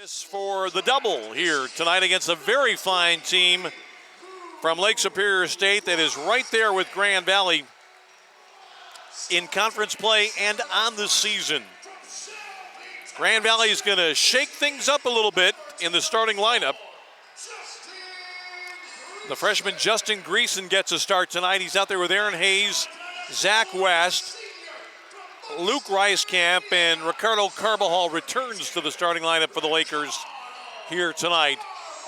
For the double here tonight against a very fine team from Lake Superior State that is right there with Grand Valley in conference play and on the season. Grand Valley is going to shake things up a little bit in the starting lineup. The freshman Justin Greason gets a start tonight. He's out there with Aaron Hayes, Zach West, Luke Reiskamp, and Ricardo Carbajal returns to the starting lineup for the Lakers here tonight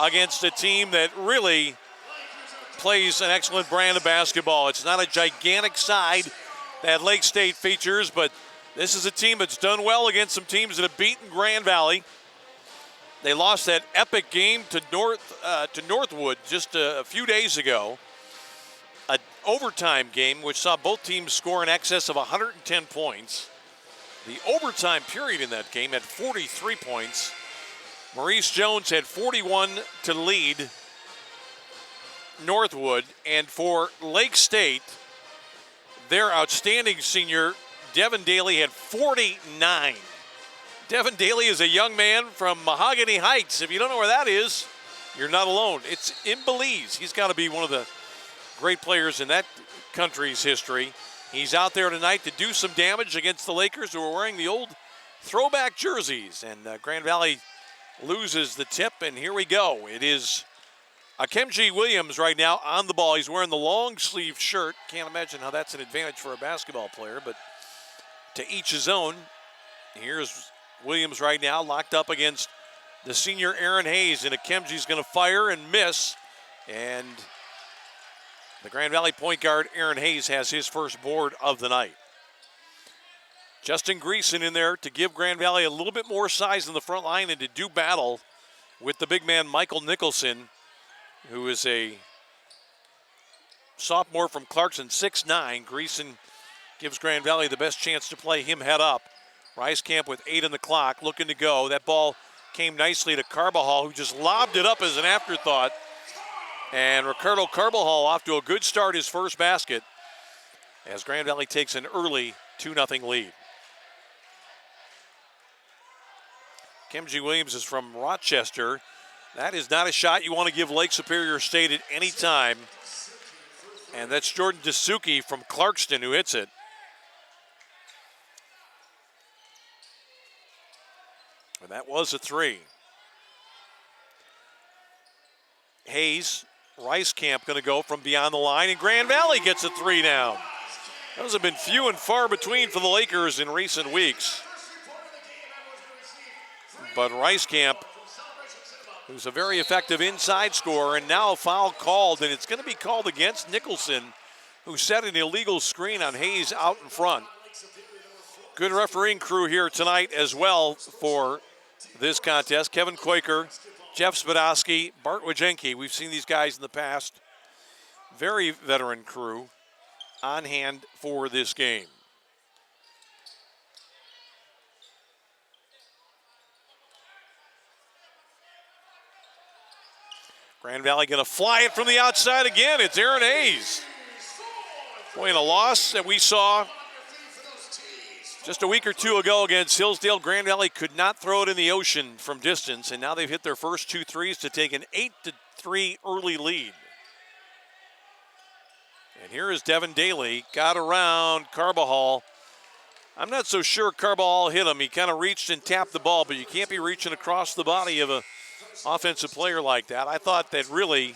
against a team that really plays an excellent brand of basketball. It's not a gigantic side that Lake State features, but this is a team that's done well against some teams that have beaten Grand Valley. They lost that epic game to Northwood just a few days ago. An overtime game which saw both teams score in excess of 110 points. The overtime period in that game had 43 points. Maurice Jones had 41 to lead Northwood. And for Lake State, their outstanding senior, Devin Daly, had 49. Devin Daly is a young man from Mahogany Heights. If you don't know where that is, you're not alone. It's in Belize. He's got to be one of the great players in that country's history. He's out there tonight to do some damage against the Lakers, who are wearing the old throwback jerseys. And Grand Valley loses the tip, and here we go. It is Akemji Williams right now on the ball. He's wearing the long sleeve shirt. Can't imagine how that's an advantage for a basketball player, but to each his own. Here's Williams right now, locked up against the senior Aaron Hayes, and Akemji's going to fire and miss. And the Grand Valley point guard, Aaron Hayes, has his first board of the night. Justin Greason in there to give Grand Valley a little bit more size in the front line and to do battle with the big man, Michael Nicholson, who is a sophomore from Clarkson, 6'9". Greason gives Grand Valley the best chance to play him head up. Reiskamp with 8 on the clock, looking to go. That ball came nicely to Carbajal, who just lobbed it up as an afterthought. And Ricardo Carbajal off to a good start, his first basket, as Grand Valley takes an early 2-0 lead. Kemji Williams is from Rochester. That is not a shot you want to give Lake Superior State at any time. And that's Jordan Dasuki from Clarkston who hits it. And that was a three. Hayes, Reiskamp going to go from beyond the line, and Grand Valley gets a three down. Those have been few and far between for the Lakers in recent weeks. But Reiskamp, who's a very effective inside scorer, and now a foul called, and it's going to be called against Nicholson, who set an illegal screen on Hayes out in front. Good refereeing crew here tonight as well for this contest. Kevin Quaker, Jeff Spadowski, Bart Wajenki. We've seen these guys in the past. Very veteran crew on hand for this game. Grand Valley going to fly it from the outside again. It's Aaron Hayes. Boy, in a loss that we saw just a week or two ago against Hillsdale, Grand Valley could not throw it in the ocean from distance, and now they've hit their first 2 threes to take an 8-3 early lead. And here is Devin Daly, got around Carbajal. I'm not so sure Carbajal hit him. He kind of reached and tapped the ball, but you can't be reaching across the body of an offensive player like that. I thought that really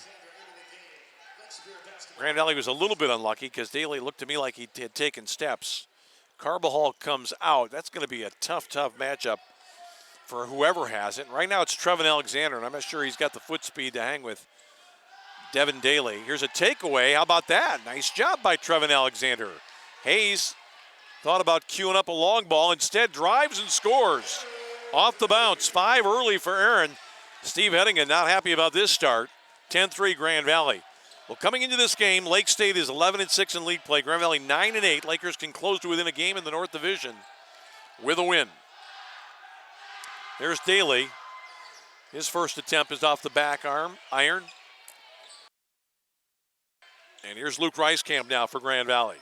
Grand Valley was a little bit unlucky because Daly looked to me like he had taken steps. Carbajal comes out. That's going to be a tough matchup for whoever has it. And right now it's Trevin Alexander, and I'm not sure he's got the foot speed to hang with Devin Daly. Here's a takeaway. How about that? Nice job by Trevin Alexander. Hayes thought about queuing up a long ball. Instead, drives and scores. Off the bounce. 5 early for Aaron. Steve Heddingen not happy about this start. 10-3 Grand Valley. Well, coming into this game, Lake State is 11-6 in league play. Grand Valley 9-8. Lakers can close to within a game in the North Division with a win. There's Daly. His first attempt is off the back iron. And here's Luke Reiskamp now for Grand Valley.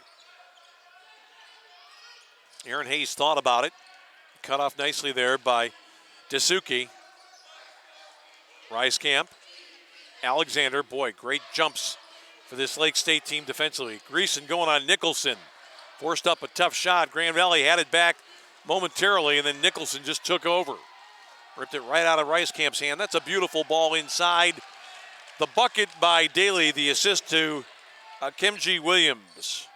Aaron Hayes thought about it. Cut off nicely there by Dasuki. Rice Camp, Alexander, boy, great jumps for this Lake State team defensively. Greason going on Nicholson. Forced up a tough shot. Grand Valley had it back momentarily, and then Nicholson just took over. Ripped it right out of Rice Camp's hand. That's a beautiful ball inside. The bucket by Daly, the assist to Kemji Williams.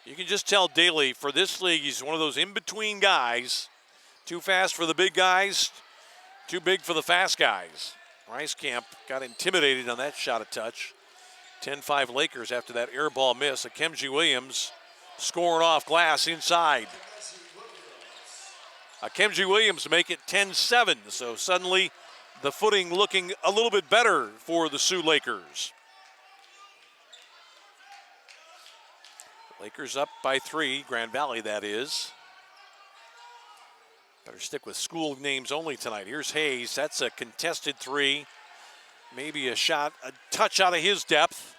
You can just tell Daly, for this league, he's one of those in-between guys. Too fast for the big guys, too big for the fast guys. Rice Camp got intimidated on that shot at touch. 10-5 Lakers after that air ball miss. Kemji Williams scoring off glass inside. Kemji Williams make it 10-7, so suddenly the footing looking a little bit better for the Sioux Lakers. Lakers up by 3, Grand Valley that is. Better stick with school names only tonight. Here's Hayes, that's a contested 3. Maybe a shot, a touch out of his depth.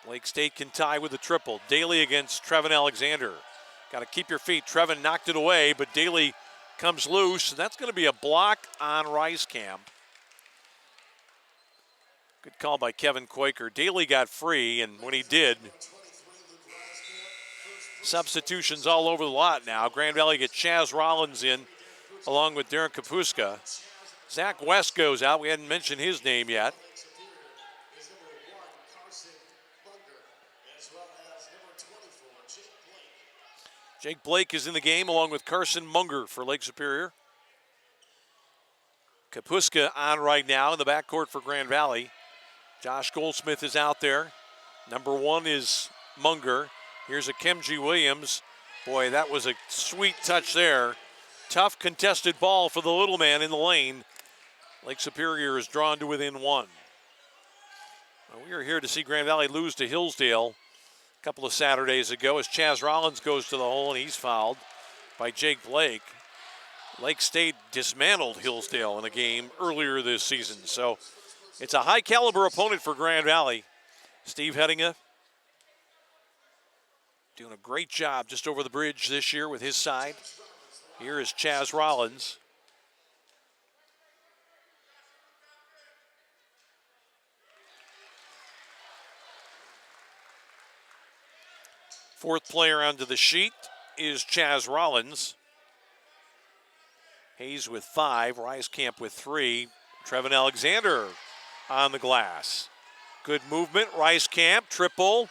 Lake State can tie with a triple. Daly against Trevin Alexander. Got to keep your feet. Trevin knocked it away, but Daly comes loose, and that's going to be a block on Rice Camp. Good call by Kevin Quaker. Daly got free, and when he did, substitutions all over the lot now. Grand Valley get Chaz Rollins in along with Darren Kapuska. Zach West goes out. We hadn't mentioned his name yet. Jake Blake is in the game along with Carson Munger for Lake Superior. Kapuska on right now in the backcourt for Grand Valley. Josh Goldsmith is out there. Number 1 is Munger. Here's a Kemji Williams. Boy, that was a sweet touch there. Tough contested ball for the little man in the lane. Lake Superior is drawn to within 1. Well, we are here to see Grand Valley lose to Hillsdale a couple of Saturdays ago as Chaz Rollins goes to the hole and he's fouled by Jake Blake. Lake State dismantled Hillsdale in a game earlier this season. So it's a high caliber opponent for Grand Valley. Steve Hettinga doing a great job just over the bridge this year with his side. Here is Chaz Rollins. Fourth player onto the sheet is Chaz Rollins. Hayes with 5, Rice Camp with 3. Trevin Alexander on the glass. Good movement, Rice Camp, triple.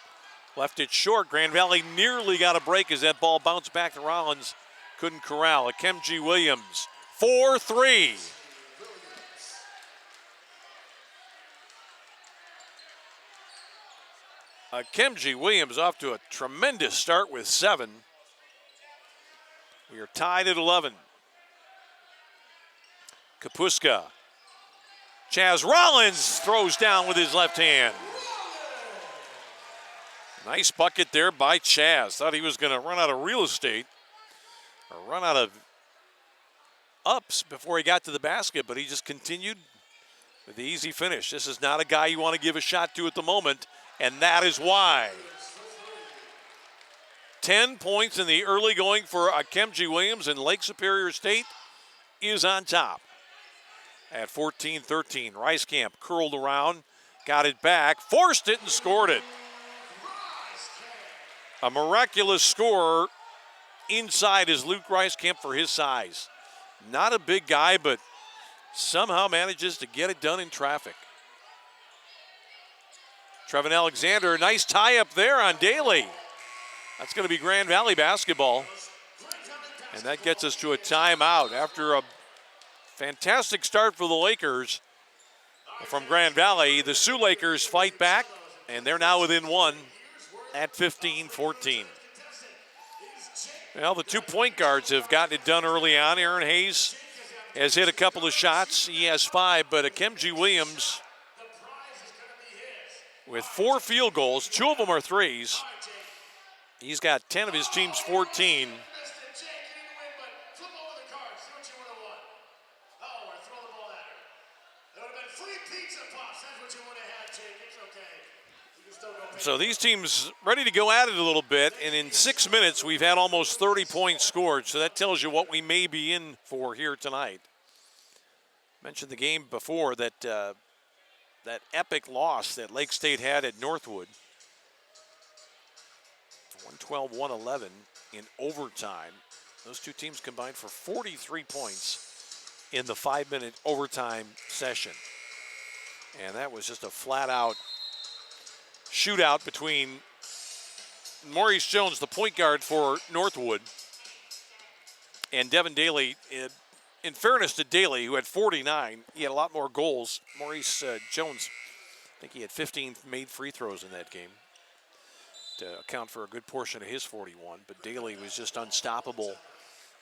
Left it short. Grand Valley nearly got a break as that ball bounced back to Rollins. Couldn't corral. Kemji Williams, 4-3. Kemji Williams off to a tremendous start with 7. We are tied at 11. Kapuska. Chaz Rollins throws down with his left hand. Nice bucket there by Chaz. Thought he was going to run out of real estate or run out of ups before he got to the basket, but he just continued with the easy finish. This is not a guy you want to give a shot to at the moment, and that is why. 10 points in the early going for Kemji Williams, and Lake Superior State is on top at 14-13. Rice Camp curled around, got it back, forced it, and scored it. A miraculous score inside is Luke Rice Camp for his size. Not a big guy, but somehow manages to get it done in traffic. Trevin Alexander, nice tie up there on Daly. That's going to be Grand Valley basketball. And that gets us to a timeout after a fantastic start for the Lakers from Grand Valley. The Sioux Lakers fight back, and they're now within 1 at 15-14. Well, the 2 point guards have gotten it done early on. Aaron Hayes has hit a couple of shots. He has 5, but Kemji Williams with 4 field goals, 2 of them are threes. He's got 10 of his team's 14. So these teams ready to go at it a little bit, and in 6 minutes we've had almost 30 points scored, so that tells you what we may be in for here tonight. Mentioned the game before that that epic loss that Lake State had at Northwood. 112-111 in overtime. Those two teams combined for 43 points in the 5-minute overtime session. And that was just a flat-out shootout between Maurice Jones, the point guard for Northwood, and Devin Daly. In fairness to Daly, who had 49, he had a lot more goals. Maurice Jones, I think he had 15 made free throws in that game to account for a good portion of his 41. But Daly was just unstoppable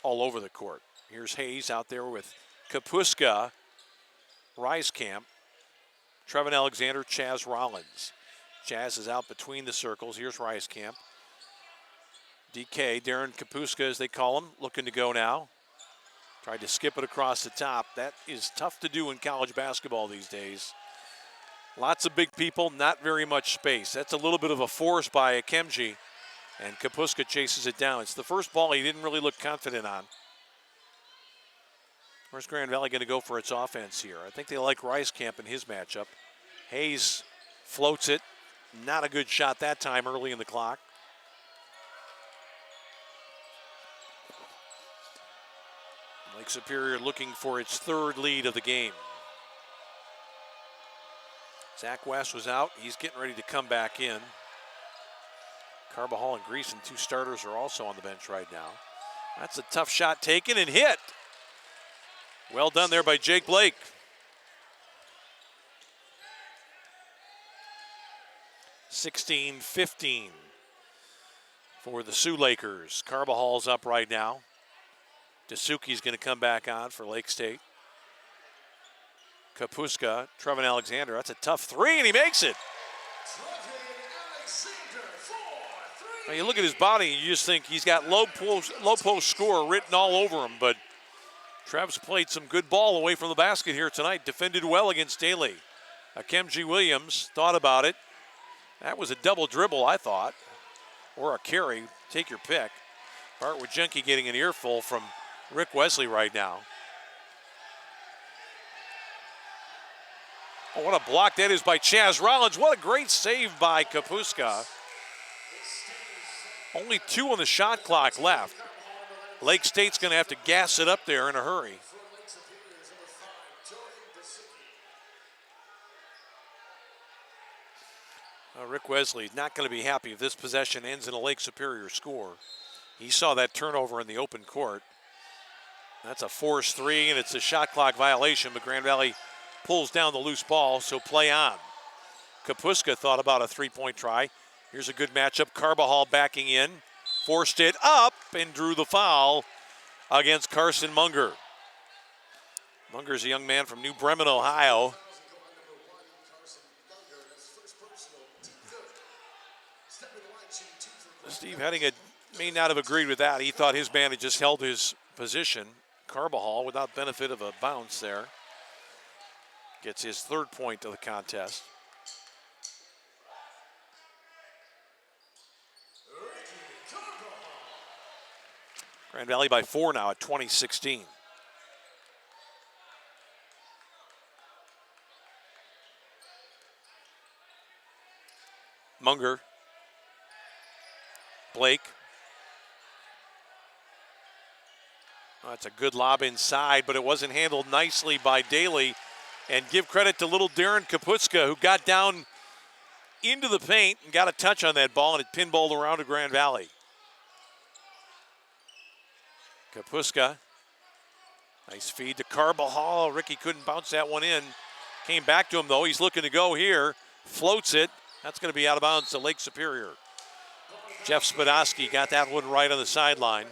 all over the court. Here's Hayes out there with Kapuska, Reiskamp, Trevin Alexander, Chaz Rollins. Chaz is out between the circles. Here's Reiskamp. DK, Darren Kapuska as they call him, looking to go now. Tried to skip it across the top. That is tough to do in college basketball these days. Lots of big people, not very much space. That's a little bit of a force by Akemji, and Kapuska chases it down. It's the first ball he didn't really look confident on. Where's Grand Valley going to go for its offense here? I think they like Reiskamp in his matchup. Hayes floats it. Not a good shot that time early in the clock. Lake Superior looking for its third lead of the game. Zach West was out. He's getting ready to come back in. Carbajal and Greason, two starters, are also on the bench right now. That's a tough shot taken and hit. Well done there by Jake Blake. (16-15) for the Sioux Lakers. Carbajal's up right now. Dasuki's going to come back on for Lake State. Kapuska, Trevin Alexander. That's a tough three, and he makes it. Now you look at his body, and you just think he's got low post score written all over him. But Trev's played some good ball away from the basket here tonight. Defended well against Daly. Akemji Williams thought about it. That was a double dribble, I thought, or a carry. Take your pick. Bart Wajenki getting an earful from Rick Wesley right now. Oh, what a block that is by Chaz Rollins. What a great save by Kapuska. Only 2 on the shot clock left. Lake State's going to have to gas it up there in a hurry. Rick Wesley not going to be happy if this possession ends in a Lake Superior score. He saw that turnover in the open court. That's a forced 3, and it's a shot clock violation, but Grand Valley pulls down the loose ball, so play on. Kapuska thought about a 3-point try. Here's a good matchup. Carbajal backing in, forced it up, and drew the foul against Carson Munger. Munger's a young man from New Bremen, Ohio. Steve Heading may not have agreed with that. He thought his man had just held his position. Carbajal, without benefit of a bounce there, gets his 3rd point of the contest. Grand Valley by 4 now at 20-16. Munger. Blake. That's a good lob inside, but it wasn't handled nicely by Daly. And give credit to little Darren Kapuska, who got down into the paint and got a touch on that ball, and it pinballed around to Grand Valley. Kapuska, nice feed to Carbajal. Ricky couldn't bounce that one in. Came back to him, though. He's looking to go here. Floats it. That's going to be out of bounds to Lake Superior. Jeff Spadowski got that one right on the sideline.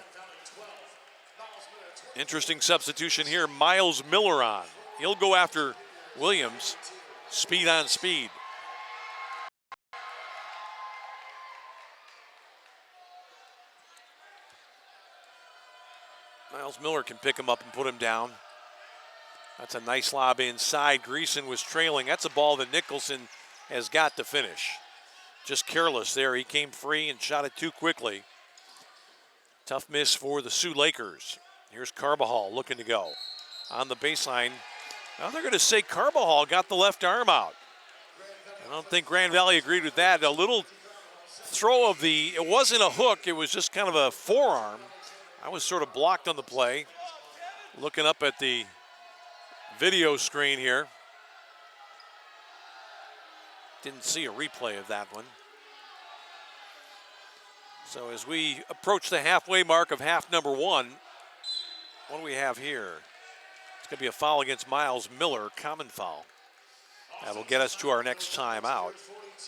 Interesting substitution here. Miles Miller on. He'll go after Williams. Speed on speed. Miles Miller can pick him up and put him down. That's a nice lob inside. Greason was trailing. That's a ball that Nicholson has got to finish. Just careless there. He came free and shot it too quickly. Tough miss for the Sioux Lakers. Here's Carbajal looking to go. On the baseline, Now they're going to say Carbajal got the left arm out. I don't think Grand Valley agreed with that. A little throw of it wasn't a hook, it was just kind of a forearm. I was sort of blocked on the play. Looking up at the video screen here. Didn't see a replay of that one. So as we approach the halfway mark of half number one, what do we have here? It's going to be a foul against Miles Miller, common foul. That will get us to our next timeout.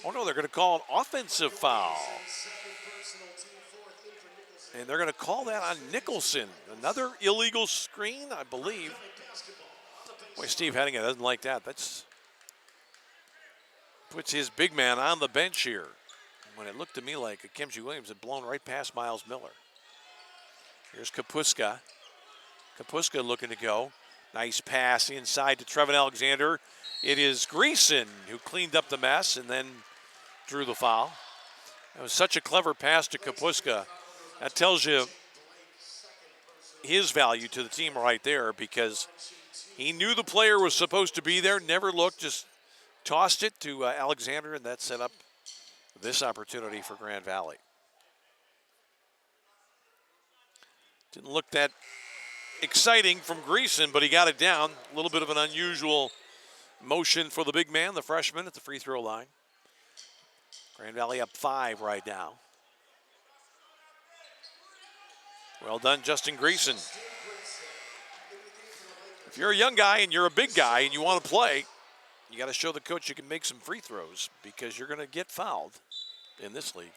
Oh no, they're going to call an offensive foul. And they're going to call that on Nicholson. Another illegal screen, I believe. Boy, Steve Hennigan doesn't like that. That's puts his big man on the bench here. When it looked to me like Kimji Williams had blown right past Miles Miller. Here's Kapuska. Kapuska looking to go. Nice pass inside to Trevin Alexander. It is Greason who cleaned up the mess and then drew the foul. That was such a clever pass to Kapuska. That tells you his value to the team right there, because he knew the player was supposed to be there, never looked, just tossed it to Alexander, and that set up this opportunity for Grand Valley. Didn't look that exciting from Greason, but he got it down. A little bit of an unusual motion for the big man, the freshman, at the free throw line. Grand Valley up 5 right now. Well done, Justin Greason. If you're a young guy and you're a big guy and you want to play, you got to show the coach you can make some free throws, because you're going to get fouled in this league.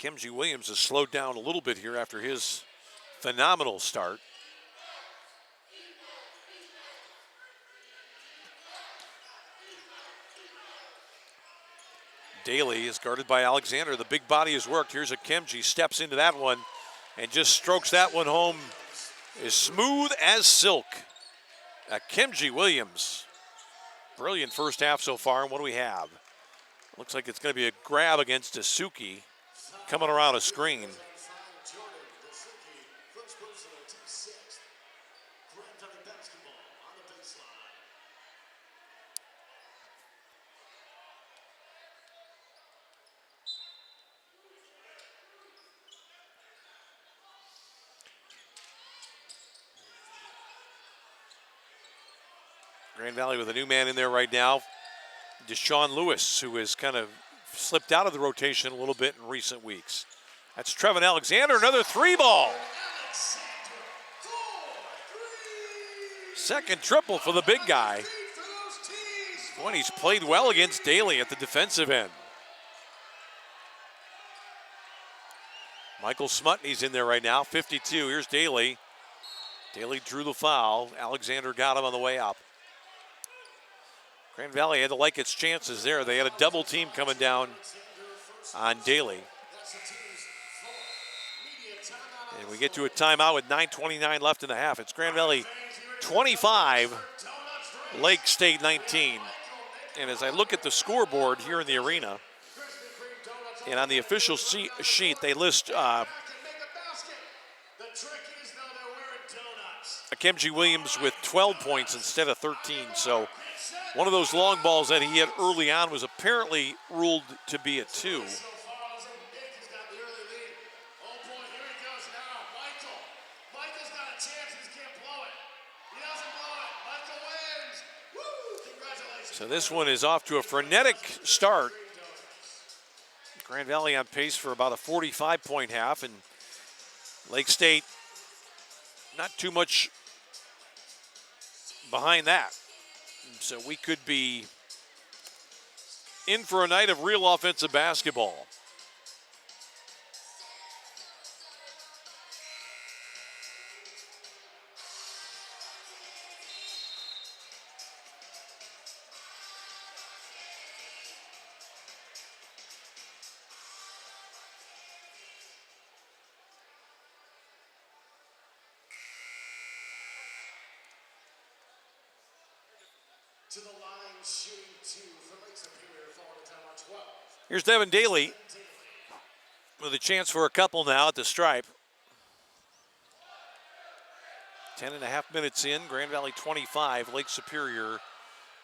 Kimji Williams has slowed down a little bit here after his phenomenal start. Daly is guarded by Alexander. The big body has worked. Here's a Kimji, steps into that one and just strokes that one home as smooth as silk. Kimji Williams. Brilliant first half so far. And what do we have? Looks like it's going to be a grab against Asuki coming around a screen. Grand Valley with a new man in there right now, Deshaun Lewis, who has kind of slipped out of the rotation a little bit in recent weeks. That's Trevin Alexander, another 3-ball. Second triple for the big guy. Boy, he's played well against Daly at the defensive end. Michael Smutney's in there right now, 52. Here's Daly. Daly drew the foul. Alexander got him on the way up. Grand Valley had to like its chances there. They had a double team coming down on Daly. And we get to a timeout with 9:29 left in the half. It's Grand Valley 25, Lake State 19. And as I look at the scoreboard here in the arena, and on the official sheet, they list Kimji Williams with 12 points instead of 13. So one of those long balls that he had early on was apparently ruled to be a 2. So this one is off to a frenetic start. Grand Valley on pace for about a 45-point half, and Lake State not too much behind that. So we could be in for a night of real offensive basketball. To the line, shooting 2 for Lake Superior, following the timeout 12. Here's Devin Daly with a chance for a couple now at the stripe. 10.5 minutes in, Grand Valley 25, Lake Superior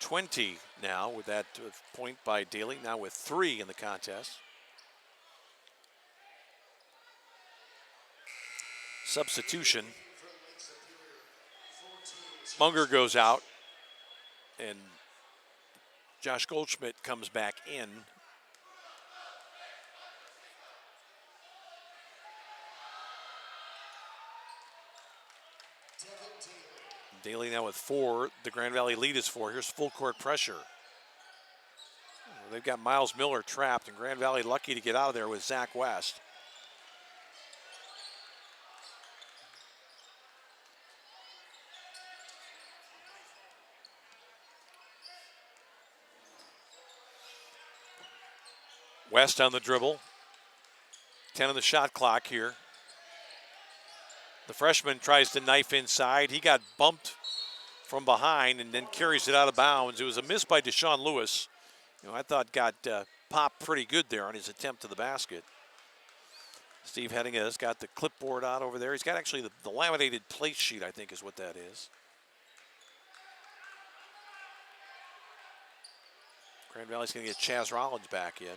20 now with that point by Daly, now with 3 in the contest. Substitution. Munger goes out and Josh Goldschmidt comes back in. Daly now with 4. The Grand Valley lead is 4. Here's full court pressure. They've got Miles Miller trapped, and Grand Valley lucky to get out of there with Zach West. West on the dribble. 10 on the shot clock here. The freshman tries to knife inside. He got bumped from behind and then carries it out of bounds. It was a miss by Deshaun Lewis. I thought got popped pretty good there on his attempt to the basket. Steve Heading has got the clipboard out over there. He's got actually the laminated plate sheet, I think is what that is. Grand Valley's going to get Chaz Rollins back in.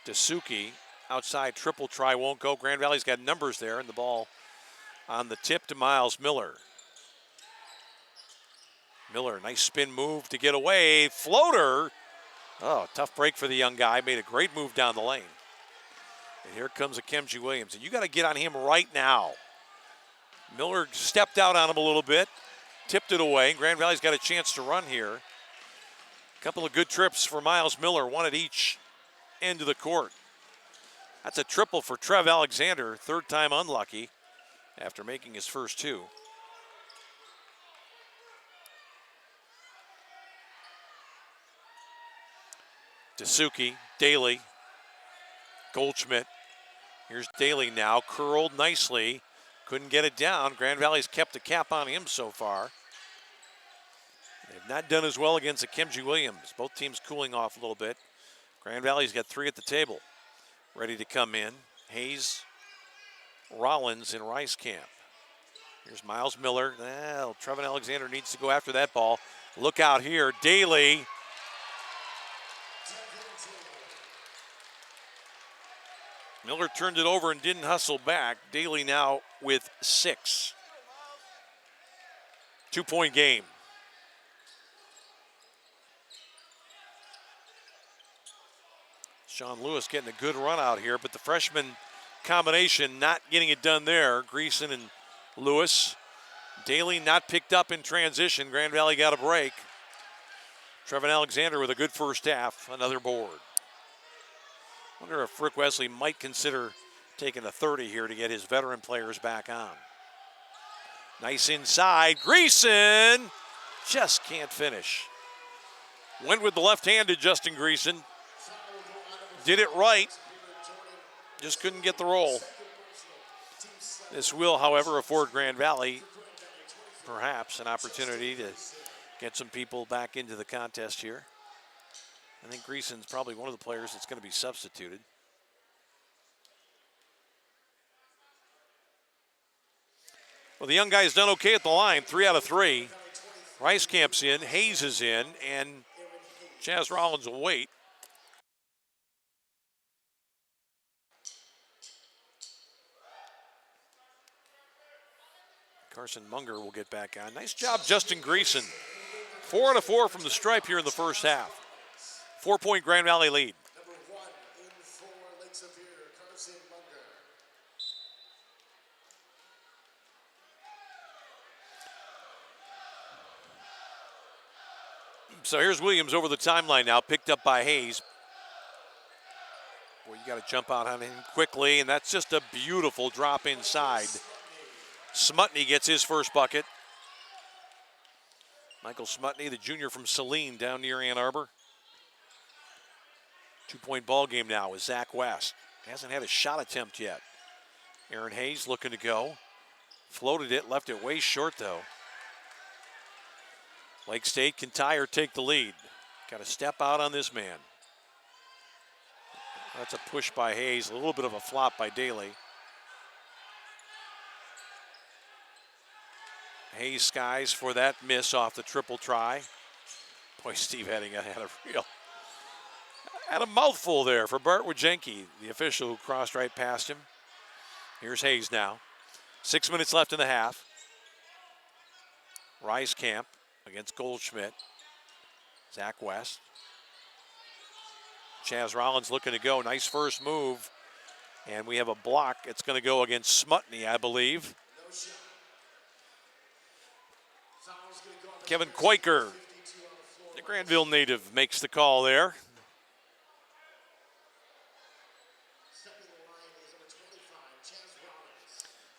Dasuki outside triple try won't go. Grand Valley's got numbers there, and the ball on the tip to Miles Miller. Miller, nice spin move to get away. Floater. Oh, tough break for the young guy. Made a great move down the lane. And here comes Akemji Williams. And you got to get on him right now. Miller stepped out on him a little bit. Tipped it away. Grand Valley's got a chance to run here. A couple of good trips for Miles Miller. One at each end of the court. That's a triple for Trev Alexander. Third time unlucky after making his first 2. Dasuki, Daly, Goldschmidt. Here's Daly now, curled nicely. Couldn't get it down. Grand Valley's kept the cap on him so far. They've not done as well against Akemji Williams. Both teams cooling off a little bit. Grand Valley's got 3 at the table. Ready to come in. Hayes, Rollins, and Rice Camp. Here's Miles Miller. Well, Trevin Alexander needs to go after that ball. Look out here. Daly. Miller turned it over and didn't hustle back. Daly now with 6. 2-point game. Sean Lewis getting a good run out here, but the freshman combination not getting it done there. Greason and Lewis. Daly not picked up in transition. Grand Valley got a break. Trevin Alexander with a good first half, another board. Wonder if Rick Wesley might consider taking a 30 here to get his veteran players back on. Nice inside. Greason just can't finish. Went with the left-handed Justin Greason. Did it right. Just couldn't get the roll. This will, however, afford Grand Valley perhaps an opportunity to get some people back into the contest here. I think Greason's probably one of the players that's going to be substituted. Well, the young guy's done okay at the line, 3 out of 3. Rice Camp's in, Hayes is in, and Chaz Rollins will wait. Carson Munger will get back on. Nice job, Justin Greason. 4 out of 4 from the stripe here in the first half. 4-point Grand Valley lead. Number 1 in for Lake Superior, Carson Munger. So here's Williams over the timeline now, picked up by Hayes. Boy, you got to jump out on him quickly, and that's just a beautiful drop inside. Smutney gets his first bucket. Michael Smutney, the junior from Saline down near Ann Arbor. 2-point ball game now with Zach West. Hasn't had a shot attempt yet. Aaron Hayes looking to go. Floated it, left it way short though. Lake State can tie or take the lead. Got to step out on this man. That's a push by Hayes, a little bit of a flop by Daly. Hayes skies for that miss off the triple try. Boy, Steve Heading had a mouthful there for Bart Wojcicki, the official who crossed right past him. Here's Hayes now. 6 minutes left in the half. Camp against Goldschmidt. Zach West. Chaz Rollins looking to go. Nice first move. And we have a block. It's going to go against Smutney, I believe. Kevin Quaker, the Granville native, makes the call there.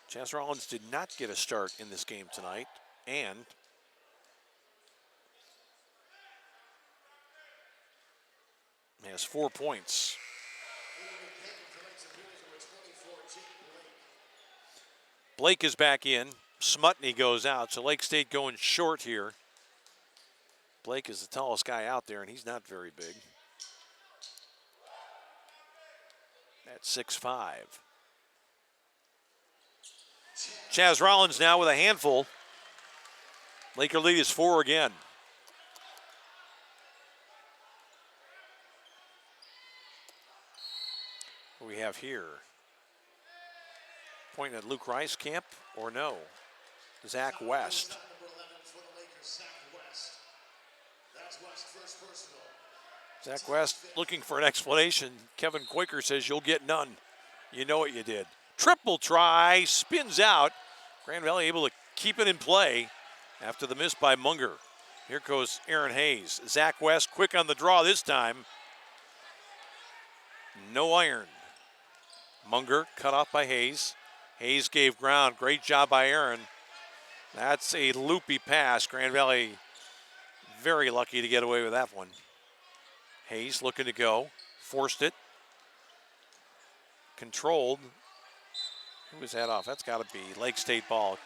Chaz Rollins did not get a start in this game tonight, and has 4 points. Blake is back in. Smutney goes out, so Lake State going short here. Blake is the tallest guy out there, and he's not very big. At 6'5". Chaz Rollins now with a handful. Laker lead is 4 again. What do we have here? Pointing at Luke Camp, or no? Zach West. Zach West looking for an explanation. Kevin Quaker says you'll get none. You know what you did. Triple try, spins out. Grand Valley able to keep it in play after the miss by Munger. Here goes Aaron Hayes. Zach West quick on the draw this time. No iron. Munger cut off by Hayes. Hayes gave ground. Great job by Aaron. That's a loopy pass. Grand Valley very lucky to get away with that one. Hayes looking to go. Forced it. Controlled. Who was that off? That's got to be Lake State ball.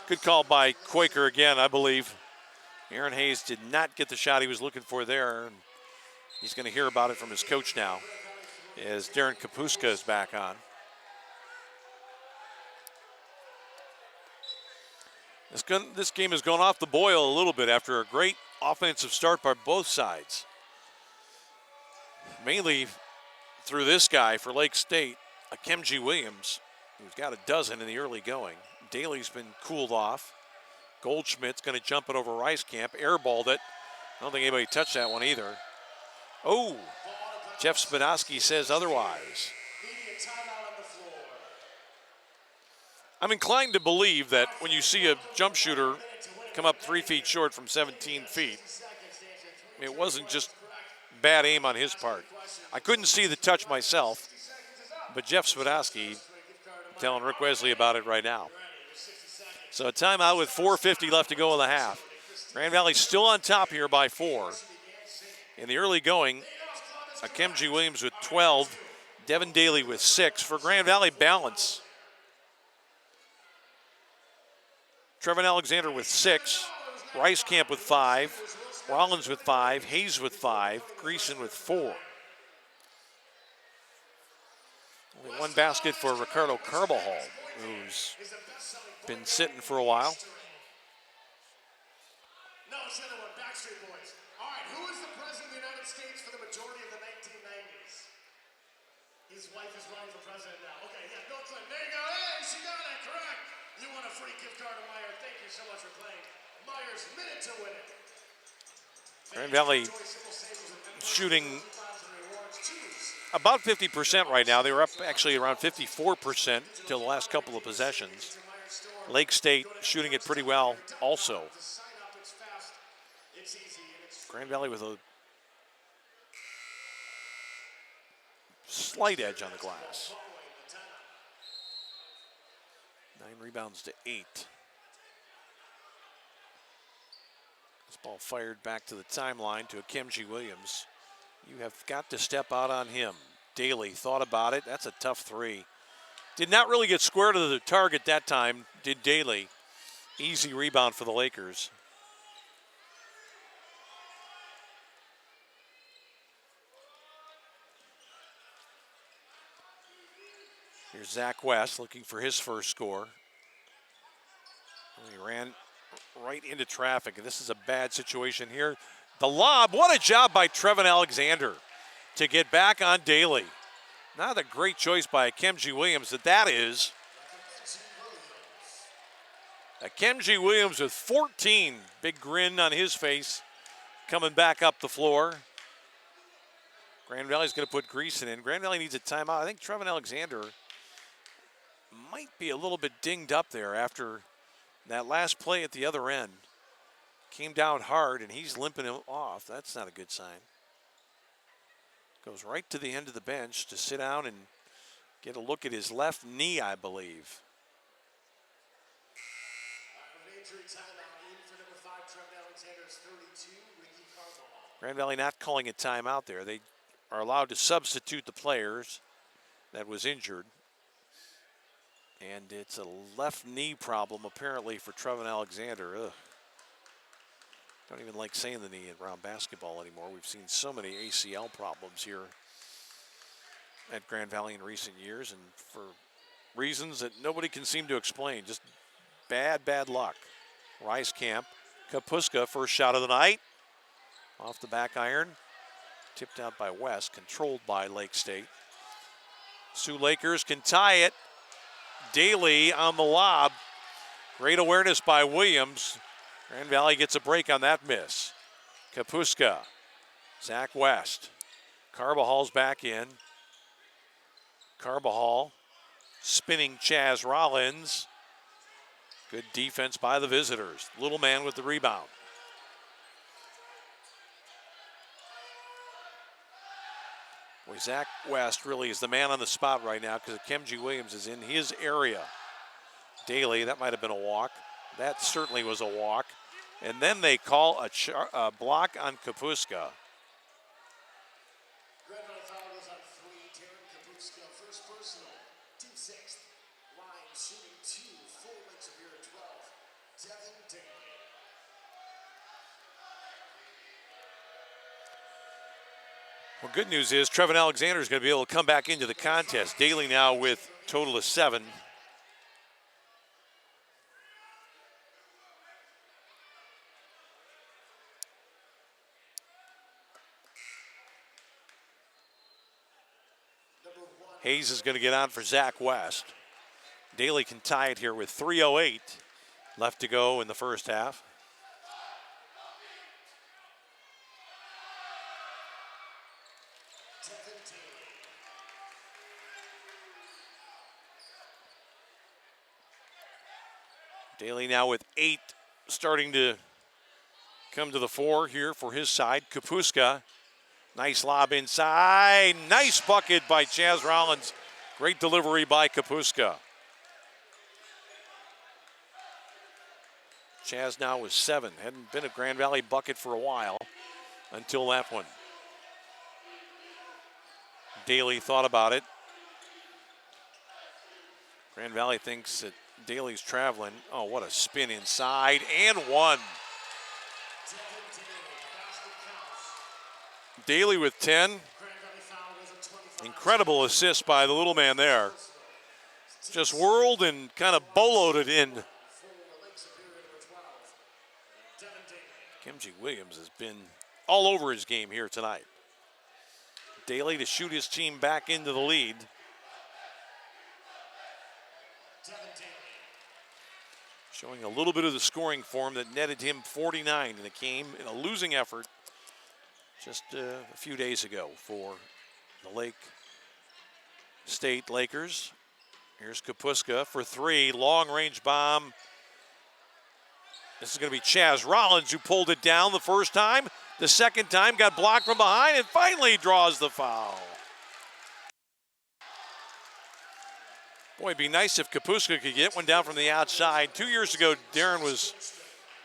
Good call by Quaker again, I believe. Aaron Hayes did not get the shot he was looking for there. And he's going to hear about it from his coach now as Darren Kapuska is back on. This game has gone off the boil a little bit after a great offensive start by both sides. Mainly through this guy for Lake State, Akemji Williams, who's got a dozen in the early going. Daly's been cooled off. Goldschmidt's going to jump it over Camp, airballed it. I don't think anybody touched that one either. Oh, Jeff Spadowski says otherwise. I'm inclined to believe that when you see a jump shooter come up 3 feet short from 17 feet, it wasn't just bad aim on his part. I couldn't see the touch myself, but Jeff Spadowski telling Rick Wesley about it right now. So a timeout with 4:50 left to go in the half. Grand Valley still on top here by 4. In the early going, Akemji Williams with 12, Devin Daly with 6 for Grand Valley balance. Trevin Alexander with 6, Camp with 5, Rollins with 5, Hayes with 5, Greason with 4. Only one basket for Ricardo Carbajal, who's been sitting for a while. No, it's the other one, Backstreet Boys. All right, who was the president of the United States for the majority of the 1990s? His wife is running for president now. Okay, yeah, Bill Clinton. There you go. Hey, she got that correct. You won a free gift card to Meyer. Thank you so much for playing. Meyer's minute to win it. Grand Valley shooting about 50% right now. They were up actually around 54% till the last couple of possessions. Lake State shooting it pretty well also. Grand Valley with a slight edge on the glass. 9 rebounds to 8. This ball fired back to the timeline to Akemji Williams. You have got to step out on him. Daly thought about it. That's a tough 3. Did not really get square to the target that time, did Daly. Easy rebound for the Lakers. Here's Zach West looking for his first score. He ran right into traffic. And this is a bad situation here. The lob, what a job by Trevin Alexander to get back on Daly. Not a great choice by Kemji Williams that is. Kemji Williams with 14. Big grin on his face coming back up the floor. Grand Valley's going to put Greason in. Grand Valley needs a timeout. I think Trevin Alexander might be a little bit dinged up there after that last play at the other end. Came down hard, and he's limping him off. That's not a good sign. Goes right to the end of the bench to sit down and get a look at his left knee, I believe. Grand Valley not calling a timeout there. They are allowed to substitute the players that was injured. And it's a left knee problem apparently for Trevin Alexander. Ugh. Don't even like saying the knee around basketball anymore. We've seen so many ACL problems here at Grand Valley in recent years, and for reasons that nobody can seem to explain. Just bad luck. Rice-Camp, Kapuska, first shot of the night. Off the back iron. Tipped out by West, controlled by Lake State. Sioux Lakers can tie it. Daly on the lob. Great awareness by Williams. Grand Valley gets a break on that miss. Kapuska, Zach West. Carvajal's back in. Carvajal spinning Chaz Rollins. Good defense by the visitors. Little man with the rebound. Boy, Zach West really is the man on the spot right now because Kemji Williams is in his area. Daly, that might have been a walk. That certainly was a walk. And then they call a block on Kapuska. Well, good news is Trevin Alexander is going to be able to come back into the contest. Daly now with a total of 7. Hayes is going to get on for Zach West. Daly can tie it here with 3:08 left to go in the first half. Daly now with 8 starting to come to the fore here for his side. Kapuska, nice lob inside. Nice bucket by Chaz Rollins. Great delivery by Kapuska. Chaz now with 7. Hadn't been a Grand Valley bucket for a while until that one. Daly thought about it. Grand Valley thinks that Daly's traveling. Oh, what a spin inside and one. Daly with 10. Incredible assist by the little man there. Just whirled and kind of boloed it in. Kemji Williams has been all over his game here tonight. Daly to shoot his team back into the lead. Showing a little bit of the scoring form that netted him 49 in a game in a losing effort just a few days ago for the Lake State Lakers. Here's Kapuska for 3, long-range bomb. This is going to be Chaz Rollins who pulled it down the first time. The second time got blocked from behind and finally draws the foul. Boy, it'd be nice if Kapuska could get one down from the outside. 2 years ago, Darren was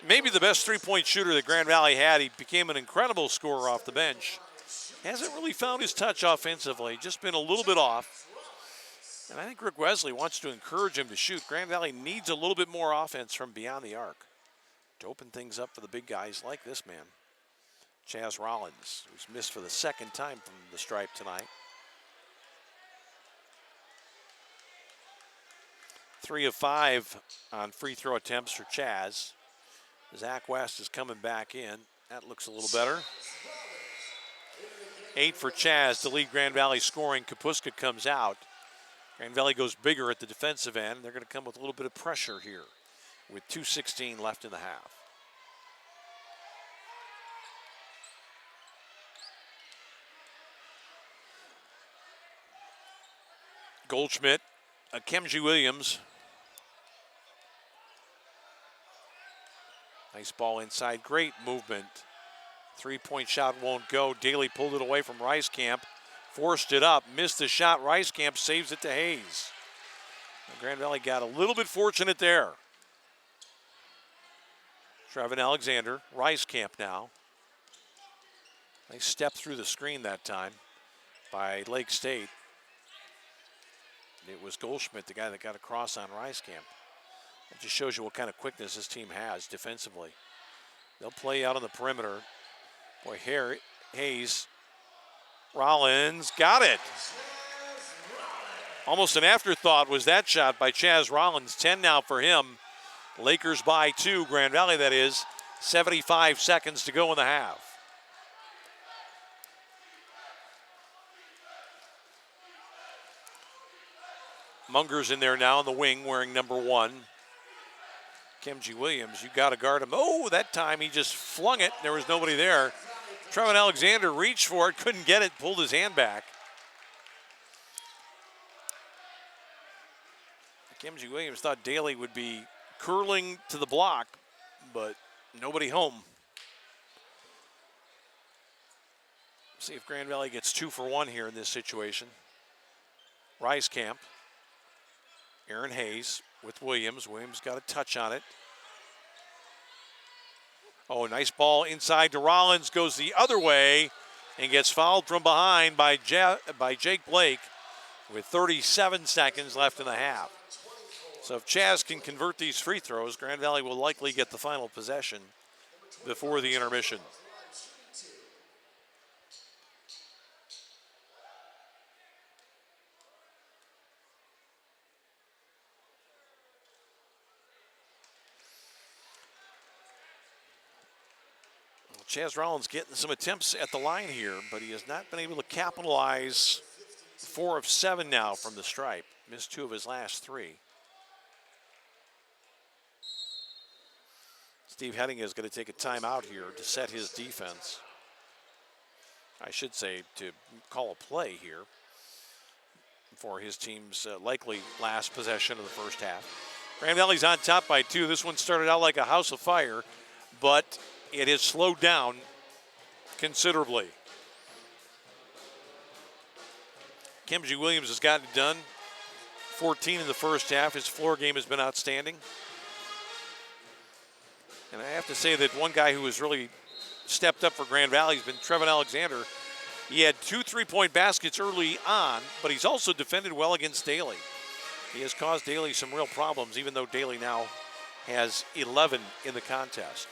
maybe the best three-point shooter that Grand Valley had. He became an incredible scorer off the bench. Hasn't really found his touch offensively, just been a little bit off. And I think Rick Wesley wants to encourage him to shoot. Grand Valley needs a little bit more offense from beyond the arc to open things up for the big guys like this man. Chaz Rollins, who's missed for the second time from the stripe tonight. 3 of 5 on free throw attempts for Chaz. Zach West is coming back in. That looks a little better. 8 for Chaz to lead Grand Valley scoring. Kapuska comes out. Grand Valley goes bigger at the defensive end. They're going to come with a little bit of pressure here with 2:16 left in the half. Goldschmidt, Kemji Williams. Nice ball inside, great movement. 3-point shot won't go. Daly pulled it away from Ricecamp, forced it up, missed the shot. Ricecamp saves it to Hayes. Grand Valley got a little bit fortunate there. Trevin Alexander, Ricecamp now. Nice step through the screen that time by Lake State. It was Goldschmidt, the guy that got across on Ricecamp. It just shows you what kind of quickness this team has defensively. They'll play out on the perimeter. Boy, Hayes, Rollins, got it. Almost an afterthought was that shot by Chaz Rollins. 10 now for him. Lakers by 2, Grand Valley that is. 75 seconds to go in the half. Munger's in there now on the wing wearing number 1. Kemji Williams, you got to guard him. Oh, that time he just flung it. There was nobody there. Trevin Alexander reached for it, couldn't get it, pulled his hand back. Kemji Williams thought Daly would be curling to the block, but nobody home. See if Grand Valley gets 2 for 1 here in this situation. Ricecamp. Aaron Hayes with Williams. Williams got a touch on it. Oh, nice ball inside to Rollins. Goes the other way and gets fouled from behind by Jake Blake with 37 seconds left in the half. So if Chaz can convert these free throws, Grand Valley will likely get the final possession before the intermission. Chaz Rollins getting some attempts at the line here, but he has not been able to capitalize. 4 of 7 now from the stripe. Missed 2 of his last 3. Steve Heading is going to take a timeout here to set his defense. I should say to call a play here for his team's likely last possession of the first half. Grand Valley's on top by 2. This one started out like a house of fire, but it has slowed down considerably. Kemji Williams has gotten it done. 14 in the first half. His floor game has been outstanding. And I have to say that one guy who has really stepped up for Grand Valley has been Trevin Alexander. He had 2 3-point baskets early on, but he's also defended well against Daly. He has caused Daly some real problems, even though Daly now has 11 in the contest.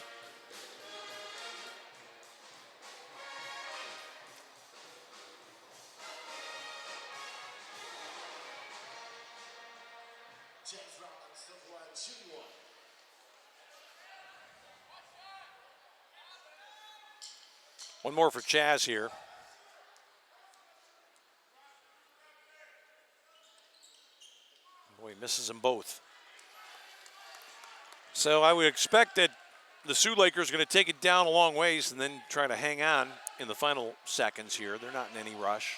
One more for Chaz here. Boy, he misses them both. So I would expect that the Sioux Lakers are going to take it down a long ways and then try to hang on in the final seconds here. They're not in any rush.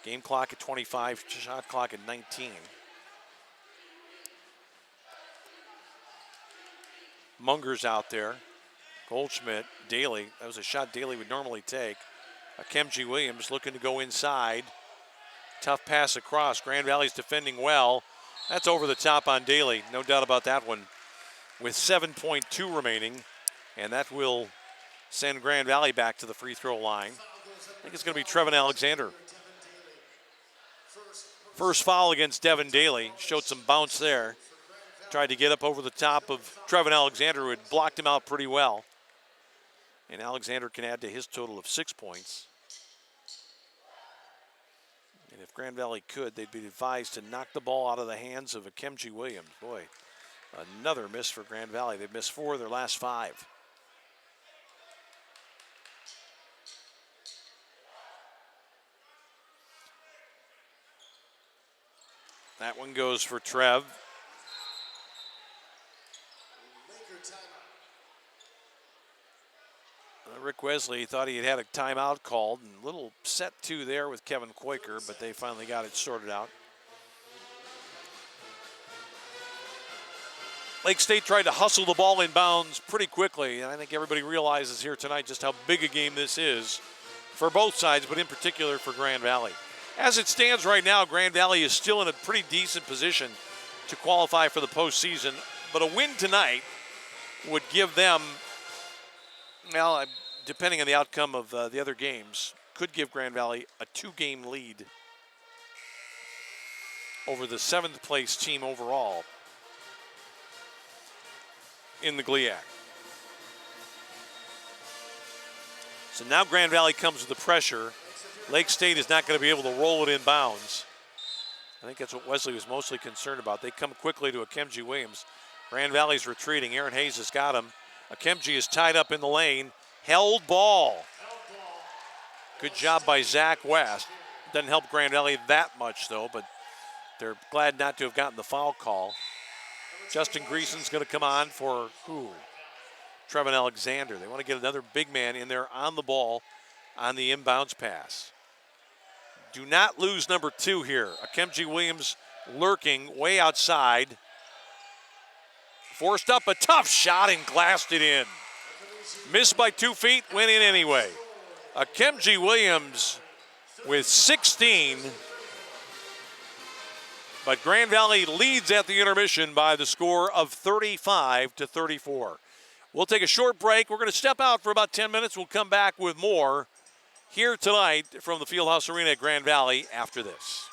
Game clock at 25, shot clock at 19. Munger's out there. Goldschmidt, Daly. That was a shot Daly would normally take. Kemji Williams looking to go inside. Tough pass across. Grand Valley's defending well. That's over the top on Daly. No doubt about that one. With 7.2 remaining. And that will send Grand Valley back to the free throw line. I think it's going to be Trevin Alexander. First foul against Devin Daly. Showed some bounce there. Tried to get up over the top of Trevin Alexander, who had blocked him out pretty well. And Alexander can add to his total of 6 points. And if Grand Valley could, they'd be advised to knock the ball out of the hands of Kemji Williams. Boy, Another miss for Grand Valley. They've missed 4 of their last 5. That one goes for Trev. Rick Wesley thought he had a timeout called, and a little set 2 there with Kevin Quaker, but they finally got it sorted out. Lake State tried to hustle the ball in bounds pretty quickly, and I think everybody realizes here tonight just how big a game this is for both sides, but in particular for Grand Valley. As it stands right now, Grand Valley is still in a pretty decent position to qualify for the postseason, but a win tonight would give them, well, depending on the outcome of the other games, could give Grand Valley a 2-game lead over the 7th place team overall in the GLIAC. So now Grand Valley comes with the pressure. Lake State is not going to be able to roll it in bounds. I think that's what Wesley was mostly concerned about. They come quickly to Akemji Williams. Grand Valley's retreating. Aaron Hayes has got him. Akemji is tied up in the lane. Held ball. Good job by Zach West. Doesn't help Grand Valley that much, though, but they're glad not to have gotten the foul call. Justin Greason's going to come on for Trevin Alexander. They want to get another big man in there on the ball on the inbounds pass. Do not lose number 2 here. Akemji Williams lurking way outside. Forced up a tough shot and glassed it in. Missed by 2 feet, went in anyway. Akemji Williams with 16. But Grand Valley leads at the intermission by the score of 35-34. We'll take a short break. We're going to step out for about 10 minutes. We'll come back with more here tonight from the Fieldhouse Arena at Grand Valley after this.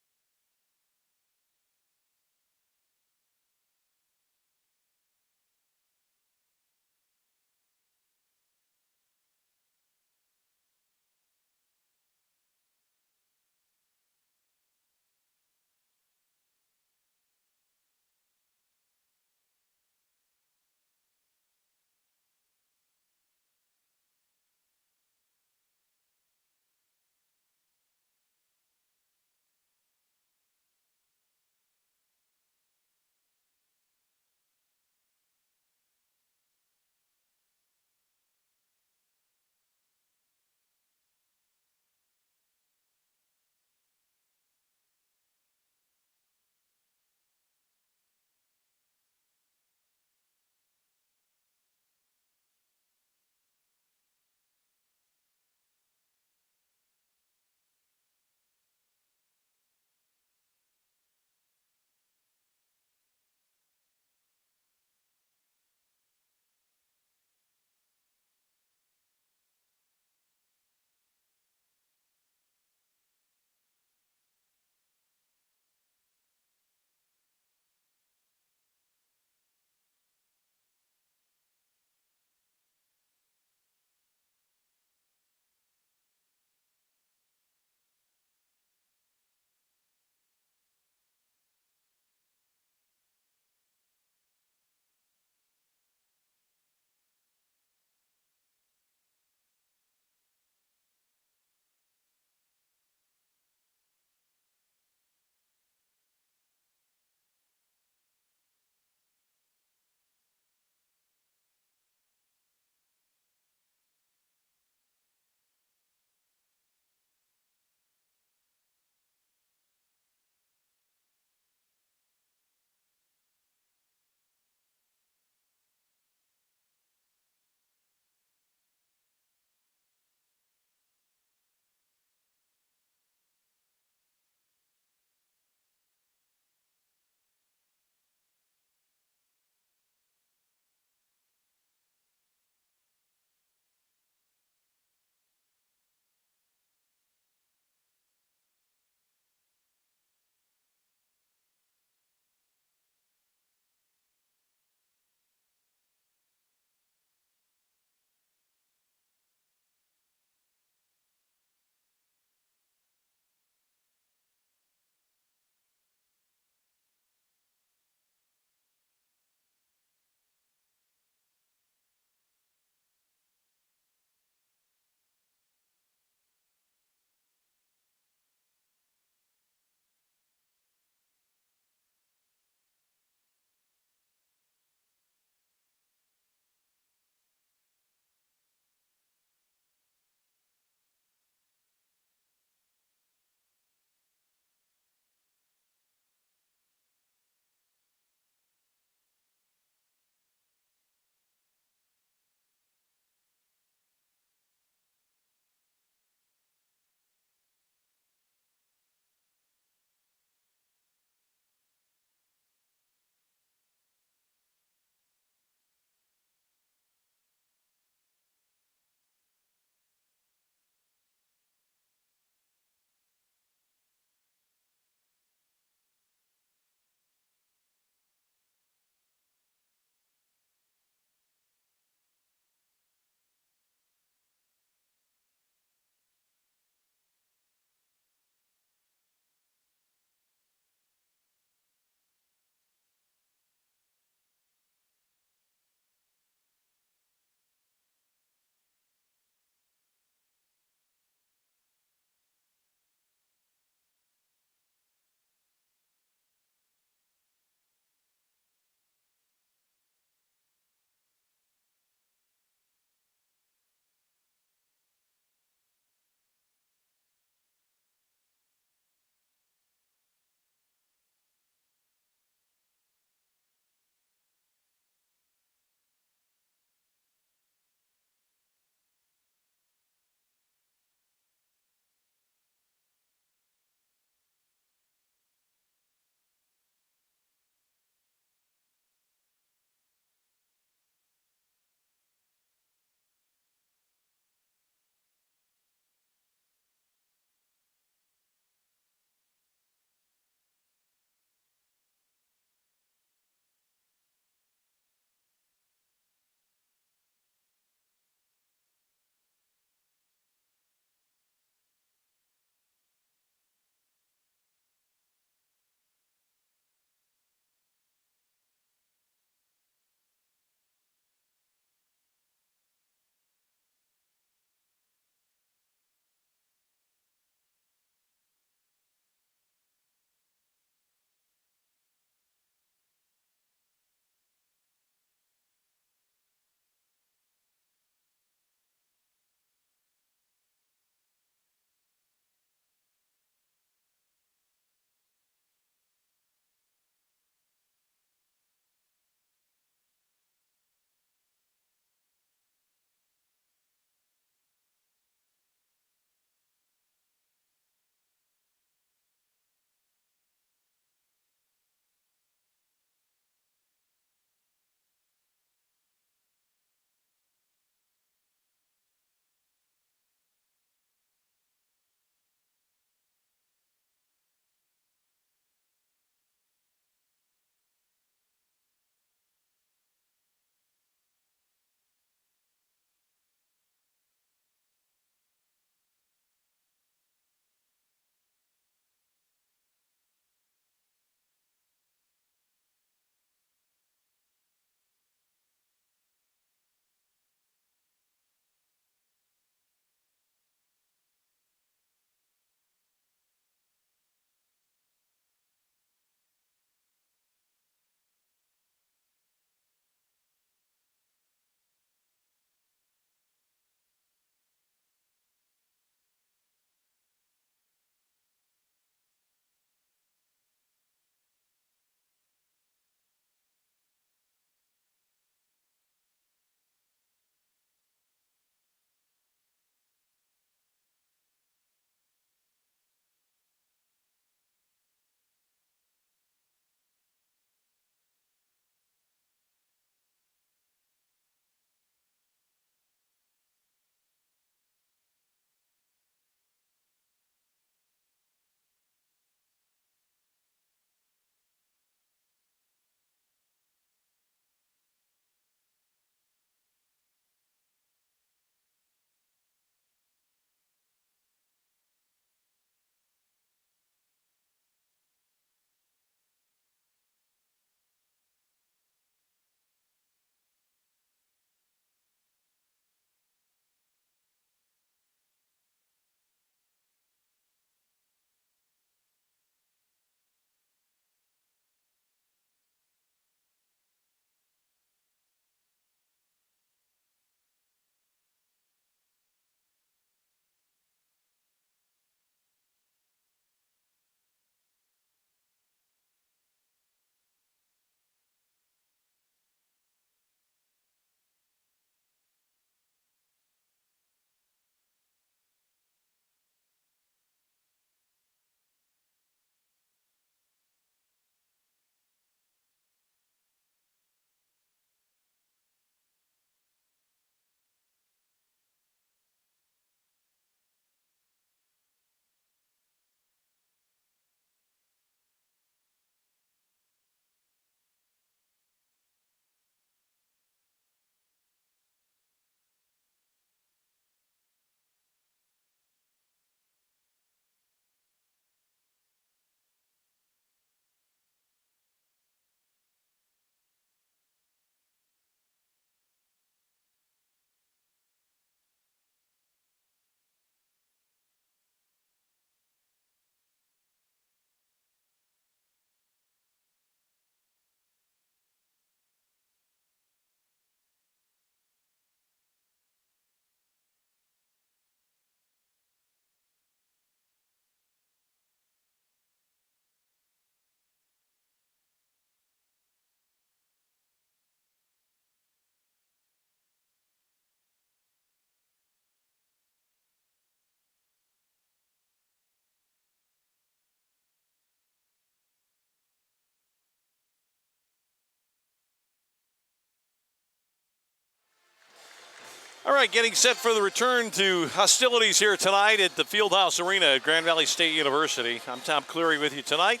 All right, getting set for the return to hostilities here tonight at the Fieldhouse Arena at Grand Valley State University. I'm Tom Cleary with you tonight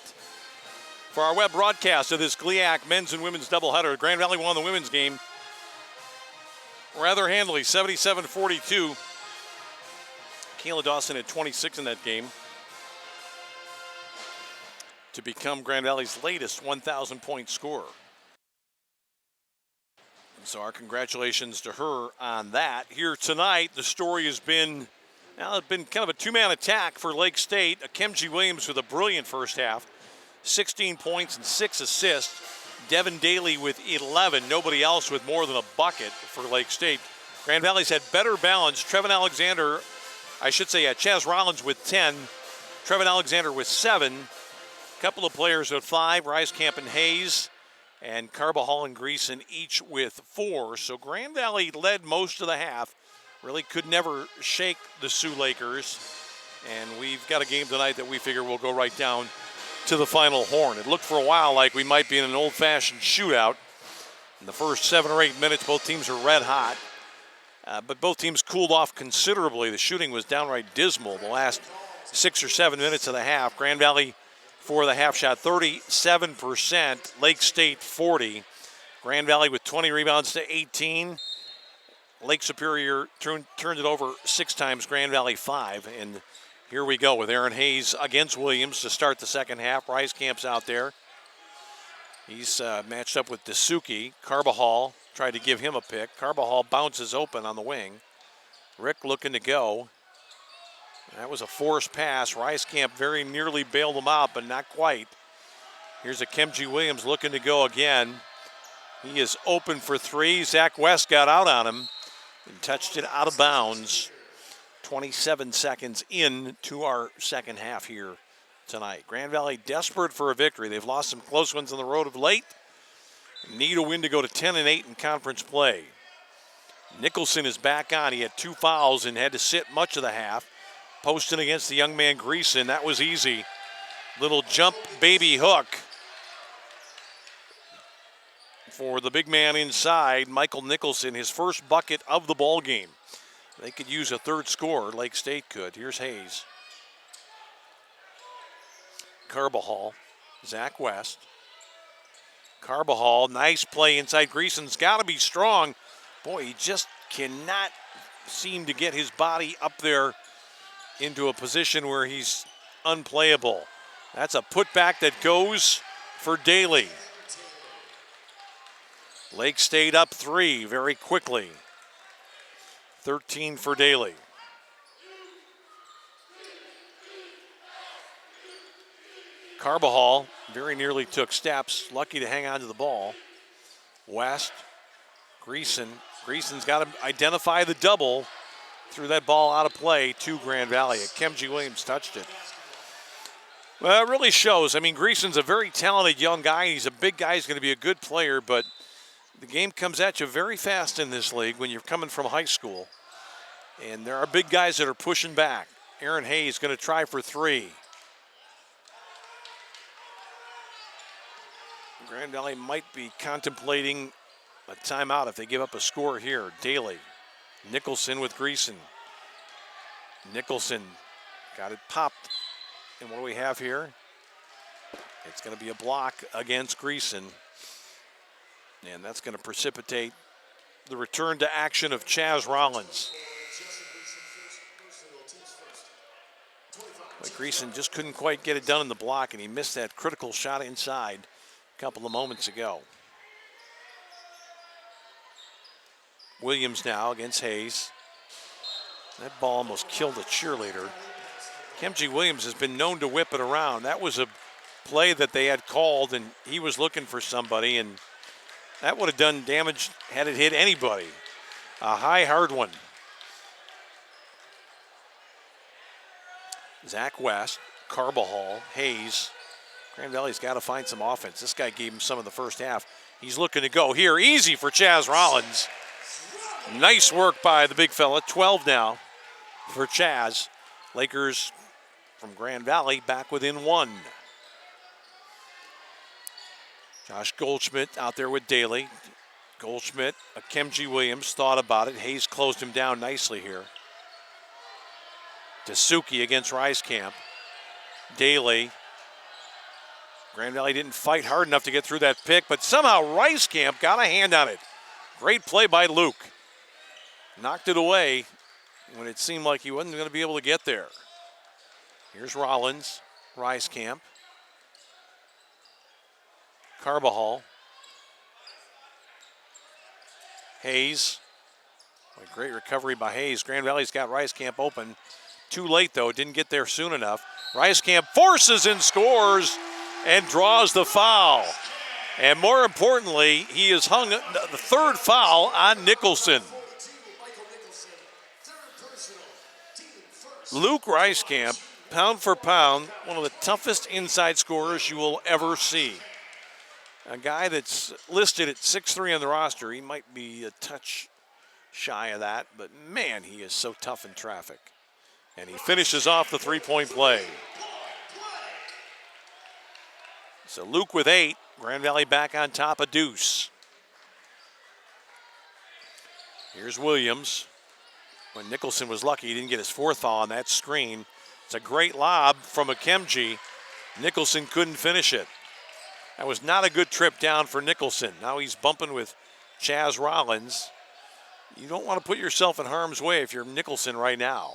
for our web broadcast of this GLIAC men's and women's doubleheader. Grand Valley won the women's game rather handily, 77-42. Kayla Dawson had 26 in that game to become Grand Valley's latest 1,000-point scorer. So our congratulations to her on that. Here tonight, the story has been, well, it's been kind of a two-man attack for Lake State. Kemji Williams with a brilliant first half, 16 points and 6 assists. Devin Daly with 11. Nobody else with more than a bucket for Lake State. Grand Valley's had better balance. Chaz Rollins with 10. Trevin Alexander with 7. A couple of players with 5. Rieskamp and Hayes. And Carbajal and Greason each with 4. So Grand Valley led most of the half. Really could never shake the Sioux Lakers. And we've got a game tonight that we figure will go right down to the final horn. It looked for a while like we might be in an old-fashioned shootout. In the first 7 or 8 minutes, both teams are red hot. But both teams cooled off considerably. The shooting was downright dismal the last 6 or 7 minutes of the half. Grand Valley for the half shot, 37%. Lake State, 40. Grand Valley with 20 rebounds to 18. Lake Superior turned it over 6 times, Grand Valley 5. And here we go with Aaron Hayes against Williams to start the second half. Rieskamp's out there. He's matched up with Dasuki. Carbajal tried to give him a pick. Carbajal bounces open on the wing. Rick looking to go. That was a forced pass. Rieskamp very nearly bailed him out, but not quite. Here's a Kemji Williams looking to go again. He is open for 3. Zach West got out on him and touched it out of bounds. 27 seconds into our second half here tonight. Grand Valley desperate for a victory. They've lost some close ones on the road of late. Need a win to go to 10-8 in conference play. Nicholson is back on. He had 2 fouls and had to sit much of the half. Posting against the young man Greason. That was easy. Little jump baby hook for the big man inside, Michael Nicholson, his first bucket of the ball game. They could use a third score. Lake State could. Here's Hayes. Carbajal. Zach West. Carbajal, nice play inside. Greason's got to be strong. Boy, he just cannot seem to get his body up there into a position where he's unplayable. That's a putback that goes for Daly. Lake State up 3 very quickly. 13 for Daly. Carbajal very nearly took steps, lucky to hang on to the ball. West, Greason. Greason's got to identify the double. Threw that ball out of play to Grand Valley. Kemji Williams touched it. Well, it really shows. I mean, Greason's a very talented young guy. He's a big guy. He's going to be a good player, but the game comes at you very fast in this league when you're coming from high school. And there are big guys that are pushing back. Aaron Hayes going to try for 3. Grand Valley might be contemplating a timeout if they give up a score here. Daly. Nicholson with Greason. Nicholson got it popped. And what do we have here? It's going to be a block against Greason. And that's going to precipitate the return to action of Chaz Rollins. But Greason just couldn't quite get it done in the block, and he missed that critical shot inside a couple of moments ago. Williams now against Hayes. That ball almost killed a cheerleader. Kemji Williams has been known to whip it around. That was a play that they had called, and he was looking for somebody, and that would have done damage had it hit anybody. A high, hard one. Zach West, Carbajal, Hayes. Grand Valley's got to find some offense. This guy gave him some in the first half. He's looking to go here. Easy for Chaz Rollins. Nice work by the big fella. 12 now for Chaz. Lakers from Grand Valley back within 1. Josh Goldschmidt out there with Daly. Goldschmidt, Akemji Williams thought about it. Hayes closed him down nicely here. Dasuki against Rice-Camp. Daly. Grand Valley didn't fight hard enough to get through that pick, but somehow Rice-Camp got a hand on it. Great play by Luke. Knocked it away when it seemed like he wasn't going to be able to get there. Here's Rollins, Rice-Camp. Carbajal. Hayes. A great recovery by Hayes. Grand Valley's got Rice-Camp open. Too late, though. Didn't get there soon enough. Rice-Camp forces and scores and draws the foul. And more importantly, he has hung the third foul on Nicholson. Luke Rice-Camp, pound for pound, one of the toughest inside scorers you will ever see. A guy that's listed at 6'3" on the roster. He might be a touch shy of that, but man, he is so tough in traffic. And he finishes off the three-point play. So Luke with 8, Grand Valley back on top of deuce. Here's Williams. When Nicholson was lucky, he didn't get his fourth foul on that screen. It's a great lob from Akemji. Nicholson couldn't finish it. That was not a good trip down for Nicholson. Now he's bumping with Chaz Rollins. You don't want to put yourself in harm's way if you're Nicholson right now.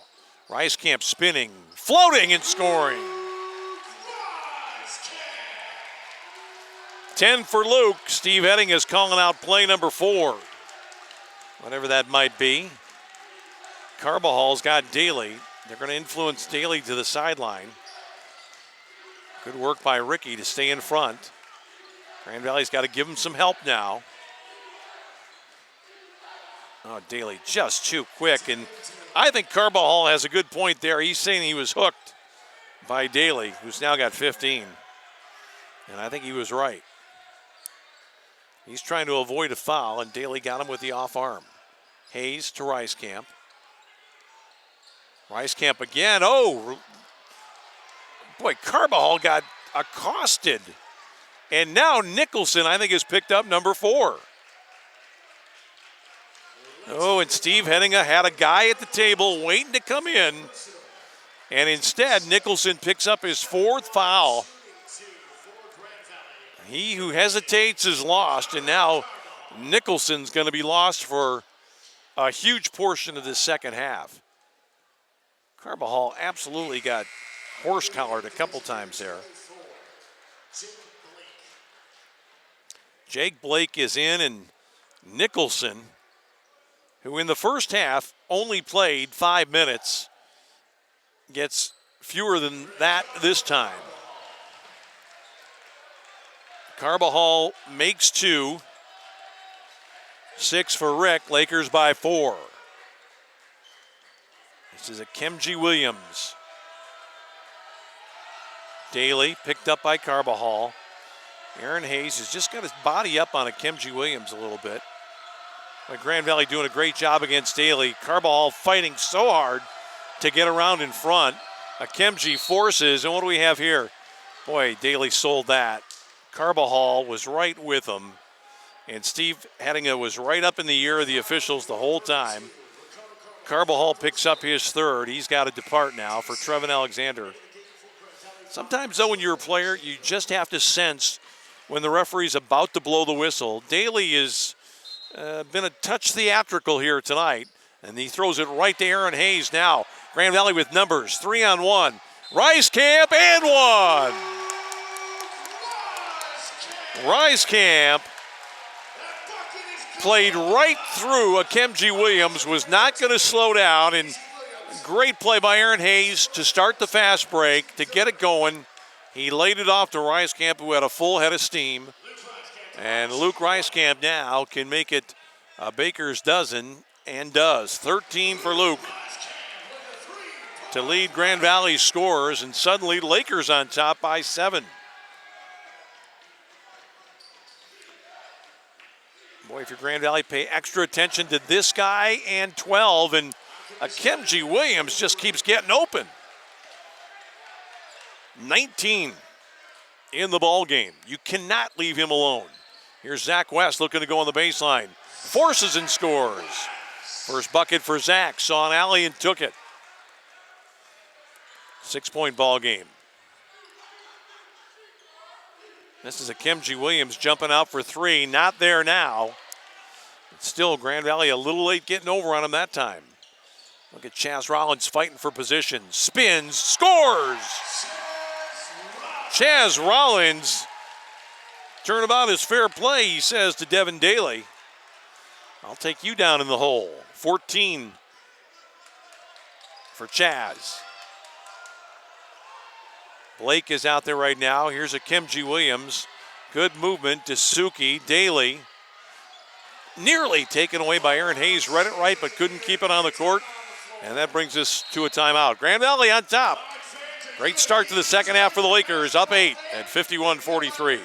Rice-Camp spinning, floating, and scoring. 10 for Luke. Steve Heading is calling out play number 4. Whatever that might be. Carbajal's got Daly. They're going to influence Daly to the sideline. Good work by Ricky to stay in front. Grand Valley's got to give him some help now. Oh, Daly just too quick. And I think Carbajal has a good point there. He's saying he was hooked by Daly, who's now got 15. And I think he was right. He's trying to avoid a foul, and Daly got him with the off arm. Hayes to Rice-Camp. Rice-Camp again. Oh, boy, Carbajal got accosted. And now Nicholson, I think, has picked up number 4. Oh, and Steve Henninga had a guy at the table waiting to come in. And instead, Nicholson picks up his 4th foul. He who hesitates is lost, and now Nicholson's going to be lost for a huge portion of this second half. Carbajal absolutely got horse-collared a couple times there. Jake Blake is in, and Nicholson, who in the first half only played 5 minutes, gets fewer than that this time. Carbajal makes 2. 6 for Rick. Lakers by 4. This is Akemji Williams. Daly picked up by Carbajal. Aaron Hayes has just got his body up on Akemji Williams a little bit. But Grand Valley doing a great job against Daly. Carbajal fighting so hard to get around in front. Akemji forces, and what do we have here? Boy, Daly sold that. Carbajal was right with him, and Steve Hedinga was right up in the ear of the officials the whole time. Carbajal picks up his 3rd. He's got to depart now for Trevin Alexander. Sometimes, though, when you're a player, you just have to sense when the referee's about to blow the whistle. Daly has been a touch theatrical here tonight, and he throws it right to Aaron Hayes now. Grand Valley with numbers, 3-on-1. Rice-Camp and 1. Rice-Camp played right through Akemji Williams, was not going to slow down, and great play by Aaron Hayes to start the fast break, to get it going. He laid it off to Rice-Camp, who had a full head of steam. And Luke Rice-Camp now can make it a baker's dozen, and does. 13 for Luke to lead Grand Valley's scorers, and suddenly Lakers on top by 7. Boy, if you're Grand Valley, pay extra attention to this guy and 12, and Akemji Williams just keeps getting open. 19 in the ball game. You cannot leave him alone. Here's Zach West looking to go on the baseline. Forces and scores. First bucket for Zach. Saw an alley and took it. 6-point ball game. This is a Kimji Williams jumping out for three. Not there now. But still, Grand Valley a little late getting over on him that time. Look at Chaz Rollins fighting for position. Spins, scores! Chaz Rollins, turnabout is fair play, he says to Devin Daly. I'll take you down in the hole. 14 for Chaz. Blake is out there right now. Here's a Kimji Williams. Good movement to Suki. Daly nearly taken away by Aaron Hayes. Read it right, but couldn't keep it on the court. And that brings us to a timeout. Grand Valley on top. Great start to the second half for the Lakers. Up 8 at 51-43.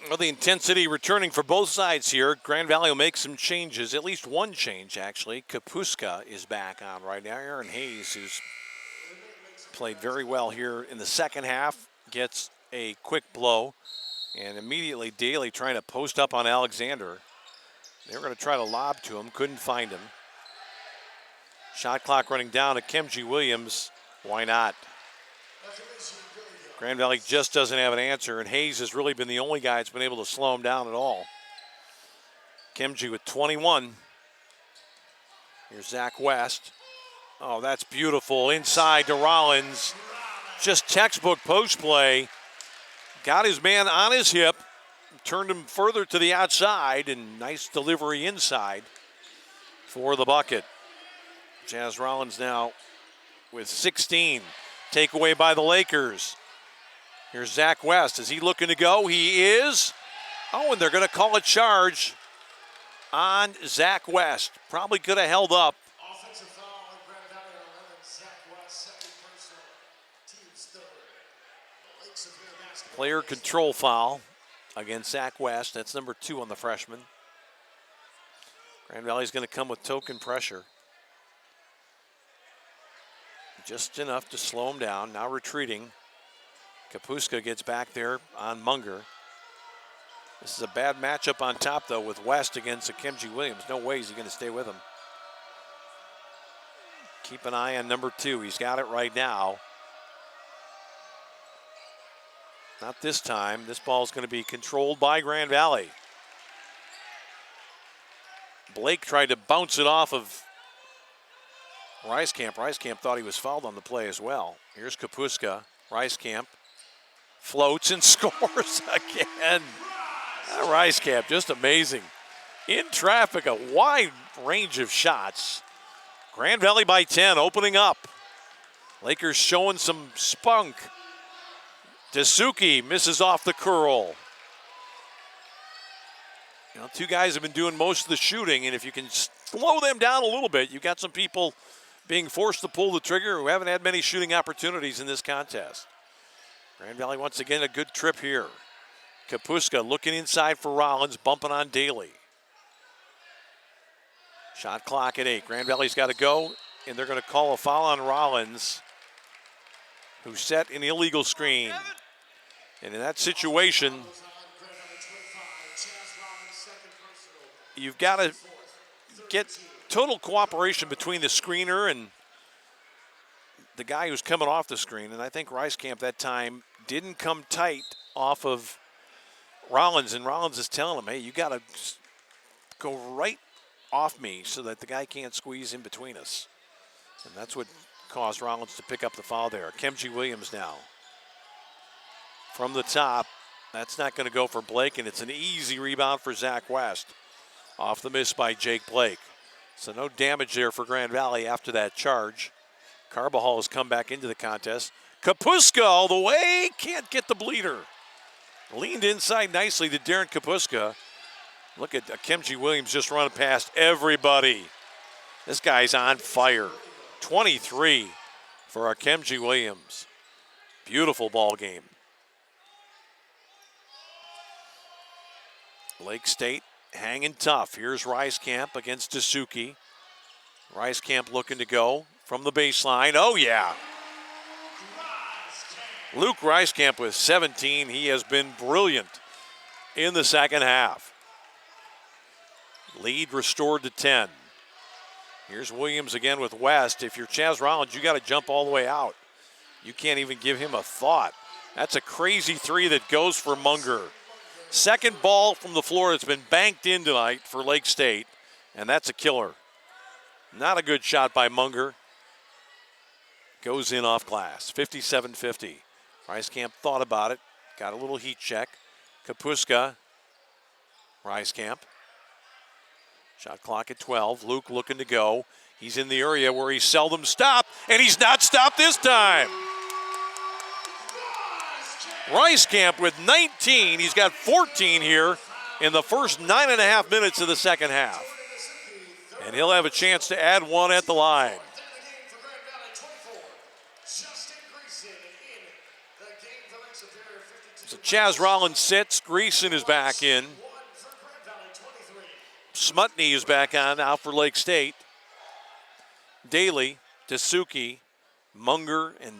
Well, the intensity returning for both sides here. Grand Valley will make some changes, at least one change, actually. Kapuska is back on right now. Aaron Hayes, who's played very well here in the second half, gets a quick blow. And immediately Daly trying to post up on Alexander. They were going to try to lob to him, couldn't find him. Shot clock running down to Kimji Williams. Why not? Grand Valley just doesn't have an answer, and Hayes has really been the only guy that's been able to slow him down at all. Kimji with 21. Here's Zach West. Oh, that's beautiful. Inside to Rollins. Just textbook post play. Got his man on his hip, turned him further to the outside, and nice delivery inside for the bucket. Chaz Rollins now with 16. Takeaway by the Lakers. Here's Zach West. Is he looking to go? He is. Oh, and they're going to call a charge on Zach West. Probably could have held up. Offensive foul on Grand Valley on 11. Zach West, second personal, team's third. The Lakes have been a basketball. Player control foul against Zach West. That's number 2 on the freshman. Grand Valley's going to come with token pressure. Just enough to slow him down. Now retreating. Kapuska gets back there on Munger. This is a bad matchup on top, though, with West against a Kimji Williams. No way he's going to stay with him. Keep an eye on number 2. He's got it right now. Not this time. This ball is going to be controlled by Grand Valley. Blake tried to bounce it off of Ricekamp. Ricekamp thought he was fouled on the play as well. Here's Kapuska. Ricekamp floats and scores again. Ricekamp, just amazing. In traffic, a wide range of shots. Grand Valley by 10, opening up. Lakers showing some spunk. Dasuki misses off the curl. You know, 2 guys have been doing most of the shooting, and if you can slow them down a little bit, you've got some people being forced to pull the trigger who haven't had many shooting opportunities in this contest. Grand Valley once again a good trip here. Kapuska looking inside for Rollins, bumping on Daly. Shot clock at 8. Grand Valley's got to go, and they're going to call a foul on Rollins, who set an illegal screen. And in that situation, you've got to get total cooperation between the screener and the guy who's coming off the screen, and I think Rice-Camp that time didn't come tight off of Rollins, and Rollins is telling him, hey, you got to go right off me so that the guy can't squeeze in between us. And that's what caused Rollins to pick up the foul there. Kemji Williams now. From the top, that's not going to go for Blake, and it's an easy rebound for Zach West. Off the miss by Jake Blake. So no damage there for Grand Valley after that charge. Carbajal has come back into the contest. Kapuska all the way, can't get the bleeder. Leaned inside nicely to Darren Kapuska. Look at Kemji Williams just running past everybody. This guy's on fire. 23 for Kemji Williams. Beautiful ball game. Lake State hanging tough. Here's Rice-Camp against Dasuki. Rice-Camp looking to go from the baseline. Oh, yeah. Luke Rice-Camp with 17. He has been brilliant in the second half. Lead restored to 10. Here's Williams again with West. If you're Chaz Rollins, you got to jump all the way out. You can't even give him a thought. That's a crazy three that goes for Munger. Second ball from the floor that's been banked in tonight for Lake State, and that's a killer. Not a good shot by Munger. Goes in off glass, 57-50. Rice-Camp thought about it, got a little heat check. Kapuska, Rice-Camp. Shot clock at 12. Luke looking to go. He's in the area where he's seldom stopped, and he's not stopped this time. Rice-Camp with 19. He's got 14 here in the first 9.5 minutes of the second half. And he'll have a chance to add one at the line. So Chaz Rollins sits. Greason is back in. Smutney is back on out for Lake State. Daly, Dasuki, Munger, and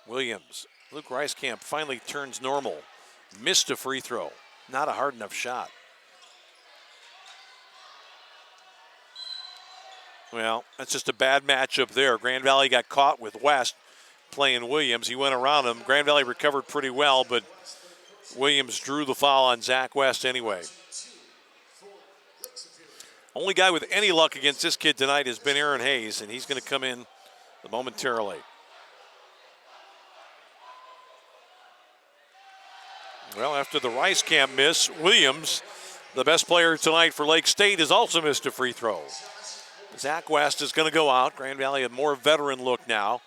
Williams. Luke Rice-Camp finally turns normal. Missed a free throw. Not a hard enough shot. Well, that's just a bad matchup there. Grand Valley got caught with West playing Williams. He went around him. Grand Valley recovered pretty well, but Williams drew the foul on Zach West anyway. Only guy with any luck against this kid tonight has been Aaron Hayes, and he's going to come in momentarily. Well, after the Rice-Camp miss, Williams, the best player tonight for Lake State, has also missed a free throw. Zach West is going to go out. Grand Valley a more veteran look now.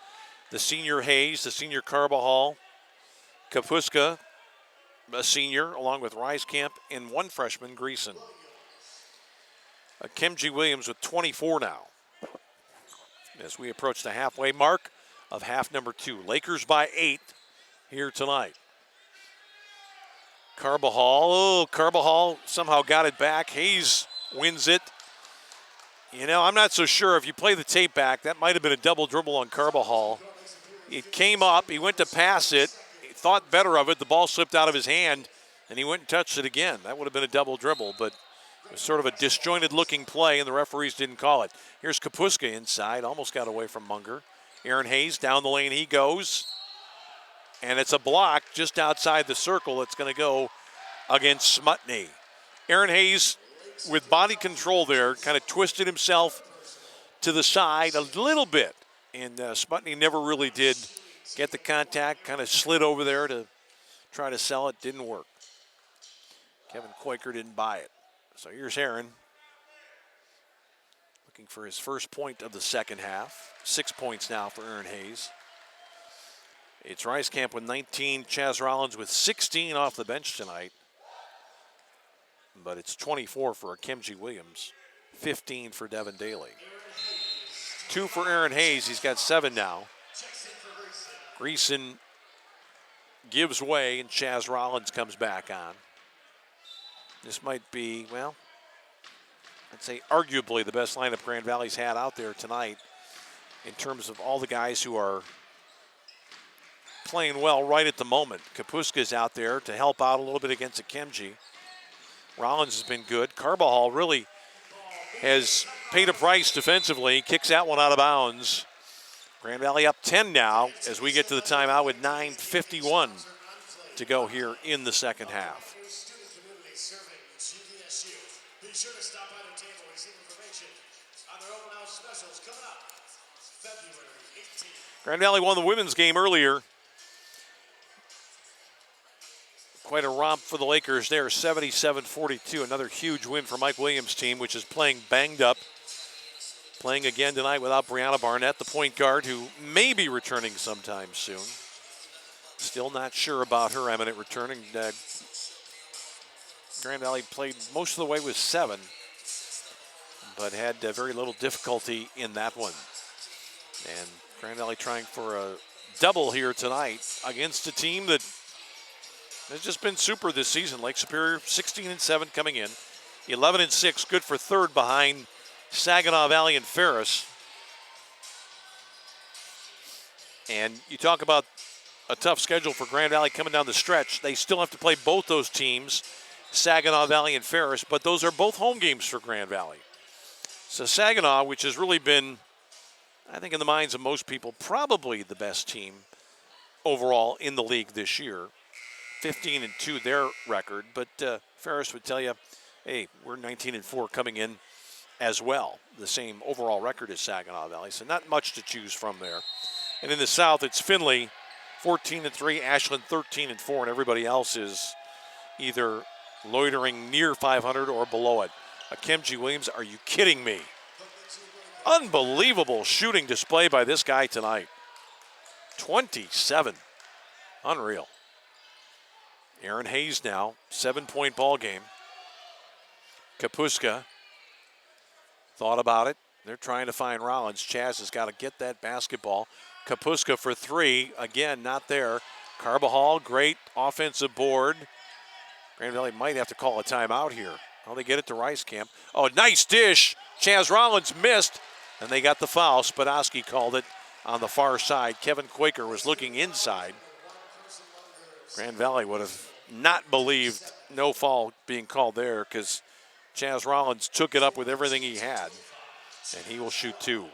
The senior Hayes, the senior Carbajal, Kapuska, a senior, along with Rice-Camp, and one freshman, Greason. Kemji Williams with 24 now. As we approach the halfway mark of half number 2. Lakers by 8 here tonight. Carbajal somehow got it back. Hayes wins it. You know, I'm not so sure. If you play the tape back, that might have been a double dribble on Carbajal. It came up, he went to pass it, he thought better of it, the ball slipped out of his hand, and he went and touched it again. That would have been a double dribble, but it was sort of a disjointed looking play, and the referees didn't call it. Here's Kapuska inside, almost got away from Munger. Aaron Hayes, down the lane he goes. And it's a block just outside the circle. It's going to go against Smutney. Aaron Hayes, with body control there, kind of twisted himself to the side a little bit. And Smutney never really did get the contact, kind of slid over there to try to sell it. Didn't work. Kevin Quaker didn't buy it. So here's Aaron. Looking for his first point of the second half. 6 points now for Aaron Hayes. It's Rice-Camp with 19, Chaz Rollins with 16 off the bench tonight. But it's 24 for Kemji Williams, 15 for Devin Daly. 2 for Aaron Hayes, he's got 7 now. Greason gives way and Chaz Rollins comes back on. This might be, well, I'd say arguably the best lineup Grand Valley's had out there tonight in terms of all the guys who are playing well right at the moment. Kapuska's out there to help out a little bit against Kemji. Rollins has been good. Carbajal really has paid a price defensively. Kicks that one out of bounds. Grand Valley up 10 now as we get to the timeout with 9:51 to go here in the second half. Student community serving GVSU. Be sure to stop by their table and receive information on their open house specials coming up February 18th. Grand Valley won the women's game earlier. Quite a romp for the Lakers there, 77-42. Another huge win for Mike Williams' team, which is playing banged up. Playing again tonight without Brianna Barnett, the point guard, who may be returning sometime soon. Still not sure about her eminent returning. Grand Valley played most of the way with 7, but had very little difficulty in that one. And Grand Valley trying for a double here tonight against a team that has just been super this season. Lake Superior 16-7 coming in, 11-6, good for third behind Saginaw Valley and Ferris. And you talk about a tough schedule for Grand Valley coming down the stretch. They still have to play both those teams, Saginaw Valley and Ferris, but those are both home games for Grand Valley. So Saginaw, which has really been, I think in the minds of most people, probably the best team overall in the league this year. 15-2 their record, but Ferris would tell you, hey, we're 19-4 coming in as well. The same overall record as Saginaw Valley, so not much to choose from there. And in the South, it's Findlay 14-3, Ashland 13-4, and everybody else is either loitering near 500 or below it. Akemji Williams, are you kidding me? Unbelievable shooting display by this guy tonight. 27. Unreal. Aaron Hayes now, 7-point ball game. Kapuska thought about it. They're trying to find Rollins. Chaz has got to get that basketball. Kapuska for 3, again, not there. Carbajal, great offensive board. Grand Valley might have to call a timeout here. Oh, they get it to Rice Camp. Oh, nice dish. Chaz Rollins missed, and they got the foul. Spadowski called it on the far side. Kevin Quaker was looking inside. Grand Valley would have not believed no foul being called there because Chaz Rollins took it up with everything he had, and he will shoot 2.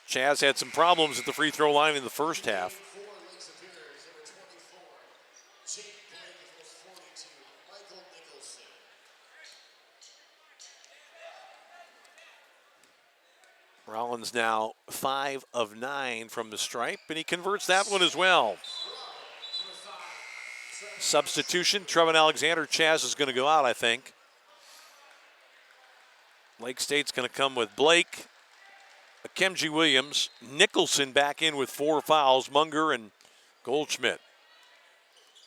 Chaz had some problems at the free throw line in the first half. Rollins now 5 of 9 from the stripe, and he converts that one as well. Substitution, Trevin Alexander. Chaz is going to go out, I think. Lake State's going to come with Blake, Akemji Williams, Nicholson back in with 4 fouls, Munger and Goldschmidt.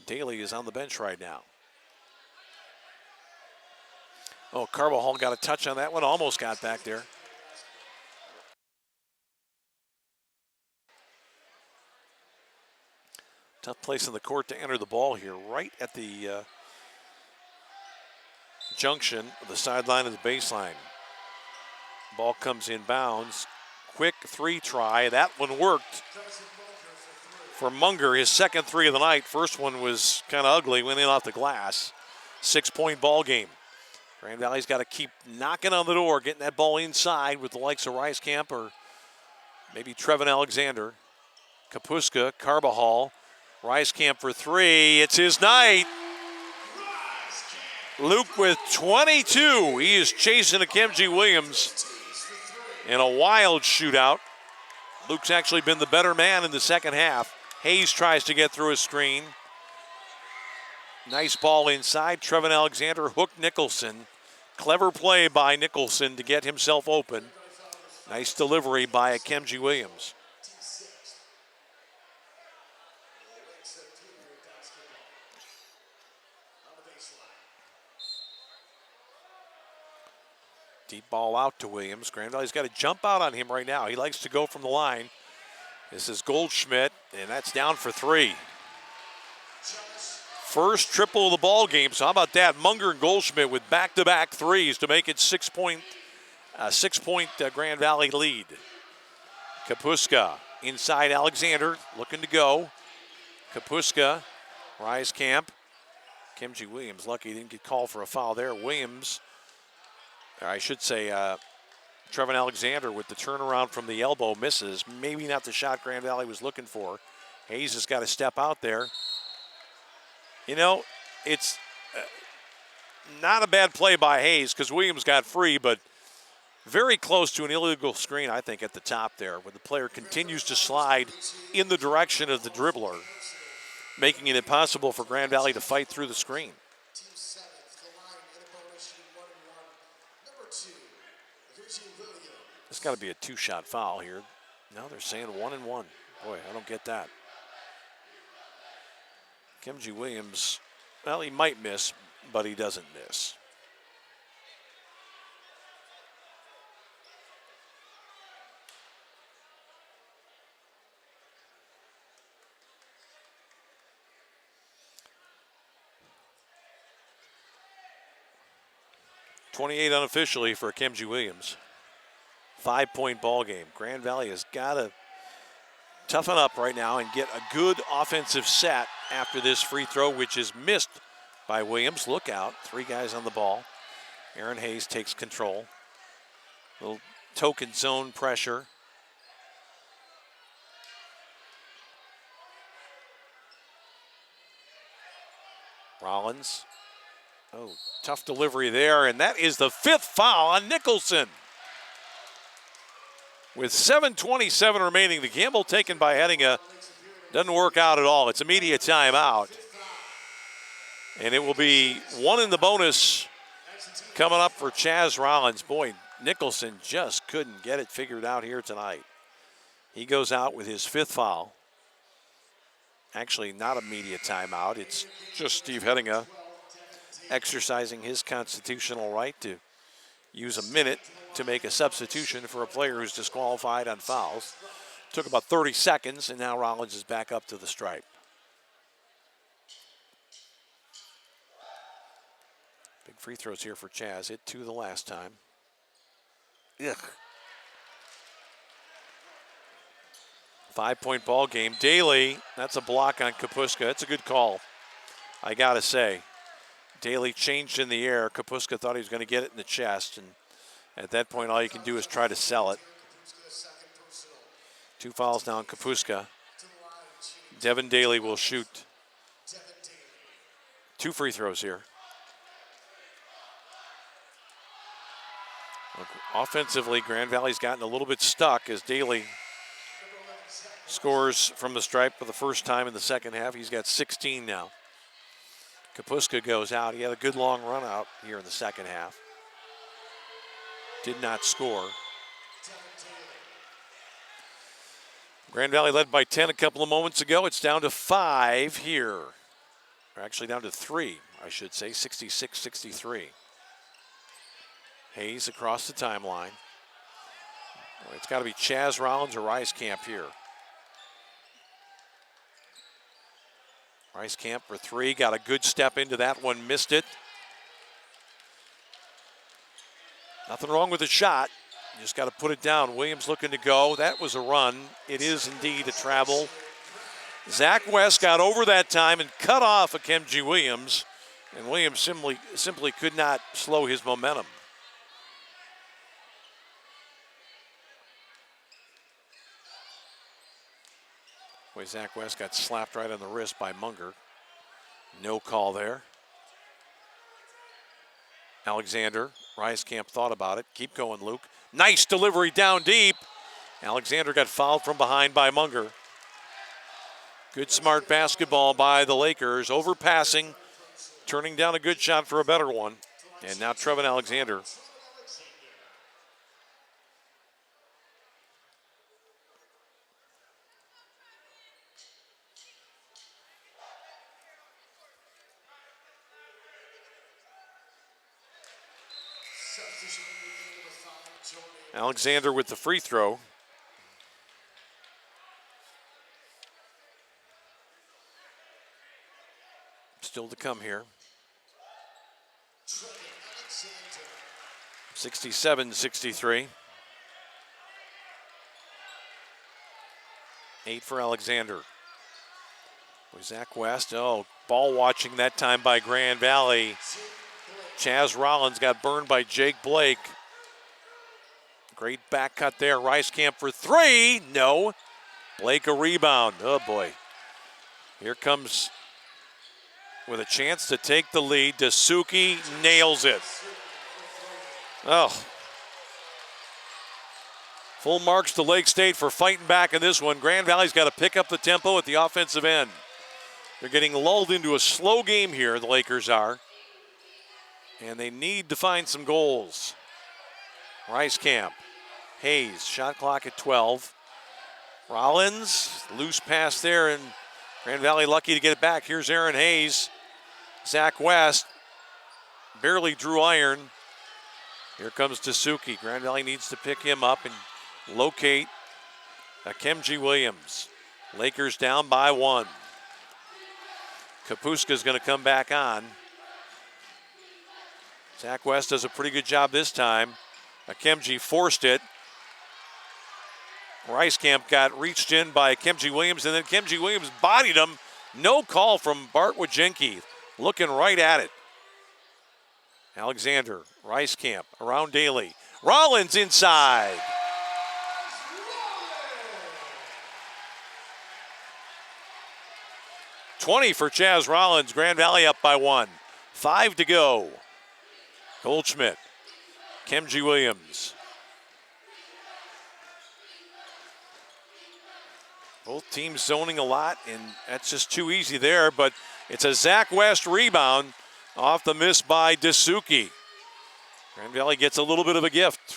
Daly is on the bench right now. Oh, Carbajal got a touch on that one, almost got back there. Tough place in the court to enter the ball here, right at the junction of the sideline and the baseline. Ball comes in bounds. Quick 3 try. That one worked for Munger, his second 3 of the night. First one was kind of ugly, went in off the glass. 6-point ball game. Grand Valley's got to keep knocking on the door, getting that ball inside with the likes of Rice Camp or maybe Trevin Alexander. Kapuska, Carbajal. Rice Camp for 3. It's his night. Luke with 22. He is chasing Akemji Williams in a wild shootout. Luke's actually been the better man in the second half. Hayes tries to get through a screen. Nice ball inside. Trevin Alexander hooked Nicholson. Clever play by Nicholson to get himself open. Nice delivery by Akemji Williams. Deep ball out to Williams. Grand Valley's got to jump out on him right now. He likes to go from the line. This is Goldschmidt, and that's down for 3. First triple of the ball game. So how about that? Munger and Goldschmidt with back-to-back 3s to make it 6-point Grand Valley lead. Kapuska inside Alexander, looking to go. Kapuska, Rise Camp. Akemji Williams lucky he didn't get called for a foul there. Williams or I should say, Trevin Alexander with the turnaround from the elbow misses. Maybe not the shot Grand Valley was looking for. Hayes has got to step out there. You know, it's not a bad play by Hayes because Williams got free, but very close to an illegal screen, I think, at the top there, where the player continues to slide in the direction of the dribbler, making it impossible for Grand Valley to fight through the screen. Team seventh, the line in a bonus shooting 1-1. Number 2, Virgin Williams. It's got to be a 2-shot foul here. Now they're saying 1-1. Boy, I don't get that. Kemji Williams, well, he might miss, but he doesn't miss. .28 unofficially for Kemji Williams. 5-point ball game. Grand Valley has got to toughen up right now and get a good offensive set after this free throw, which is missed by Williams. Look out, 3 guys on the ball. Aaron Hayes takes control. Little token zone pressure. Rollins. Oh, tough delivery there, and that is the 5th foul on Nicholson. With 7:27 remaining, the gamble taken by Headinga doesn't work out at all. It's immediate timeout. And it will be 1 in the bonus coming up for Chaz Rollins. Boy, Nicholson just couldn't get it figured out here tonight. He goes out with his 5th foul. Actually, not immediate timeout. It's just Steve Headinga exercising his constitutional right to use a minute to make a substitution for a player who's disqualified on fouls. Took about 30 seconds, and now Rollins is back up to the stripe. Big free throws here for Chaz. Hit 2 the last time. Ugh. 5-point ball game. Daly, that's a block on Kapuska. That's a good call, I gotta say. Daly changed in the air. Kapuska thought he was going to get it in the chest, and at that point, all you can do is try to sell it. 2 fouls now on Kapuska. Devin Daly will shoot 2 free throws here. Offensively, Grand Valley's gotten a little bit stuck as Daly scores from the stripe for the first time in the second half. He's got 16 now. Kapuska goes out. He had a good long run out here in the second half. Did not score. Grand Valley led by 10 a couple of moments ago. It's down to 5 here. Or actually down to 3, I should say, 66-63. Hayes across the timeline. It's got to be Chaz Rollins or Rice-Camp here. Rice-Camp for 3, got a good step into that one, missed it. Nothing wrong with the shot. You just got to put it down. Williams looking to go. That was a run. It is indeed a travel. Zach West got over that time and cut off a Kemji Williams, and Williams simply could not slow his momentum. Boy, Zach West got slapped right on the wrist by Munger. No call there. Alexander, Rice-Camp thought about it. Keep going, Luke. Nice delivery down deep. Alexander got fouled from behind by Munger. Good smart basketball by the Lakers. Overpassing, turning down a good shot for a better one. And now Trevin Alexander. Alexander with the free throw. Still to come here. 67-63. 8 for Alexander. Zach West, ball watching that time by Grand Valley. Chaz Rollins got burned by Jake Blake. Great back cut there. Rice-Camp for three. No. Blake a rebound. Oh, boy. Here comes, with a chance to take the lead, Dasuki nails it. Oh. Full marks to Lake State for fighting back in this one. Grand Valley's got to pick up the tempo at the offensive end. They're getting lulled into a slow game here, the Lakers are. And they need to find some goals. Rice-Camp. Hayes, shot clock at 12. Rollins, loose pass there, and Grand Valley lucky to get it back. Here's Aaron Hayes. Zach West barely drew iron. Here comes Dasuki. Grand Valley needs to pick him up and locate Akemji Williams. Lakers down by 1. Kapuska's going to come back on. Zach West does a pretty good job this time. Akemji forced it. Rice-Camp got reached in by Akemji Williams, and then Akemji Williams bodied him. No call from Bart Wojcinki. Looking right at it. Alexander, Rice-Camp, around Daly. Rollins inside. $20 for Chaz Rollins. Grand Valley up by 1. 5 to go. Goldschmidt, Akemji Williams. Both teams zoning a lot, and that's just too easy there, but it's a Zach West rebound off the miss by Dasuki. Grand Valley gets a little bit of a gift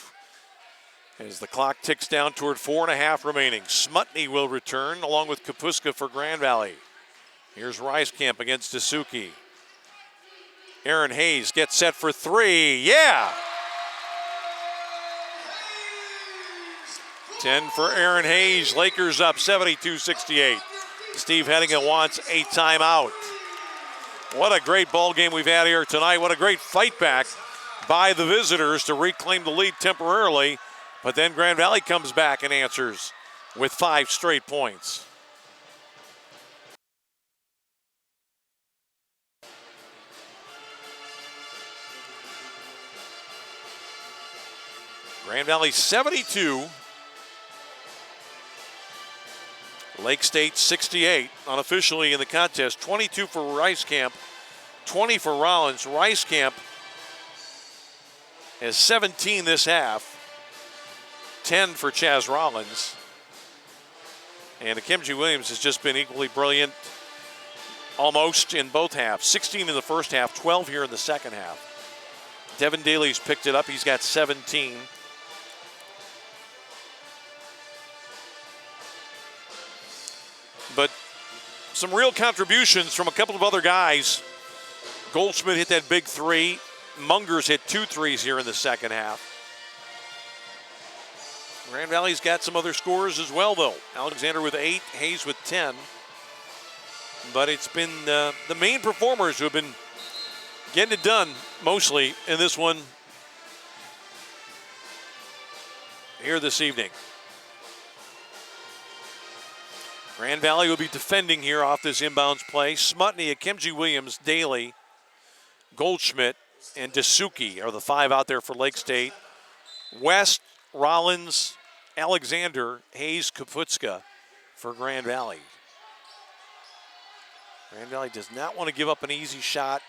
as the clock ticks down toward 4.5 remaining. Smutny will return along with Kapuska for Grand Valley. Here's Rice-Camp against Dasuki. Aaron Hayes gets set for three. Yeah! 10 for Aaron Hayes. Lakers up 72-68. Steve Hennigan wants a timeout. What a great ball game we've had here tonight. What a great fight back by the visitors to reclaim the lead temporarily. But then Grand Valley comes back and answers with 5 straight points. Grand Valley 72. Lake State 68 unofficially in the contest. 22 for Rice-Camp, 20 for Rollins. Rice-Camp has 17 this half, 10 for Chaz Rollins. And Akemji Williams has just been equally brilliant almost in both halves. 16 in the first half, 12 here in the second half. Devin Daly's picked it up. He's got 17. But some real contributions from a couple of other guys. Goldschmidt hit that big three. Munger's hit 2 threes here in the second half. Grand Valley's got some other scores as well, though. Alexander with 8, Hayes with 10. But it's been the main performers who have been getting it done mostly in this one here this evening. Grand Valley will be defending here off this inbounds play. Smutny, Akemji Williams, Daly, Goldschmidt, and Dasuki are the 5 out there for Lake State. West, Rollins, Alexander, Hayes, Kaputska for Grand Valley. Grand Valley does not want to give up an easy shot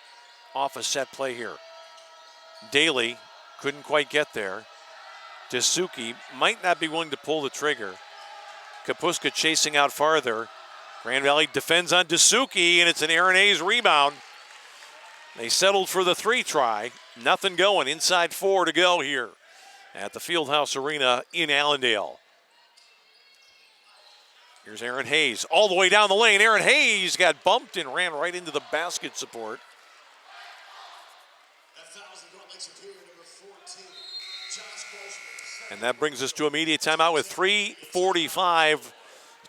off a set play here. Daly couldn't quite get there. Dasuki might not be willing to pull the trigger. Kapuska chasing out farther. Grand Valley defends on Dasuki, and it's an Aaron Hayes rebound. They settled for the 3 try. Nothing going. Inside 4 to go here at the Fieldhouse Arena in Allendale. Here's Aaron Hayes all the way down the lane. Aaron Hayes got bumped and ran right into the basket support. And that brings us to immediate timeout with 3:45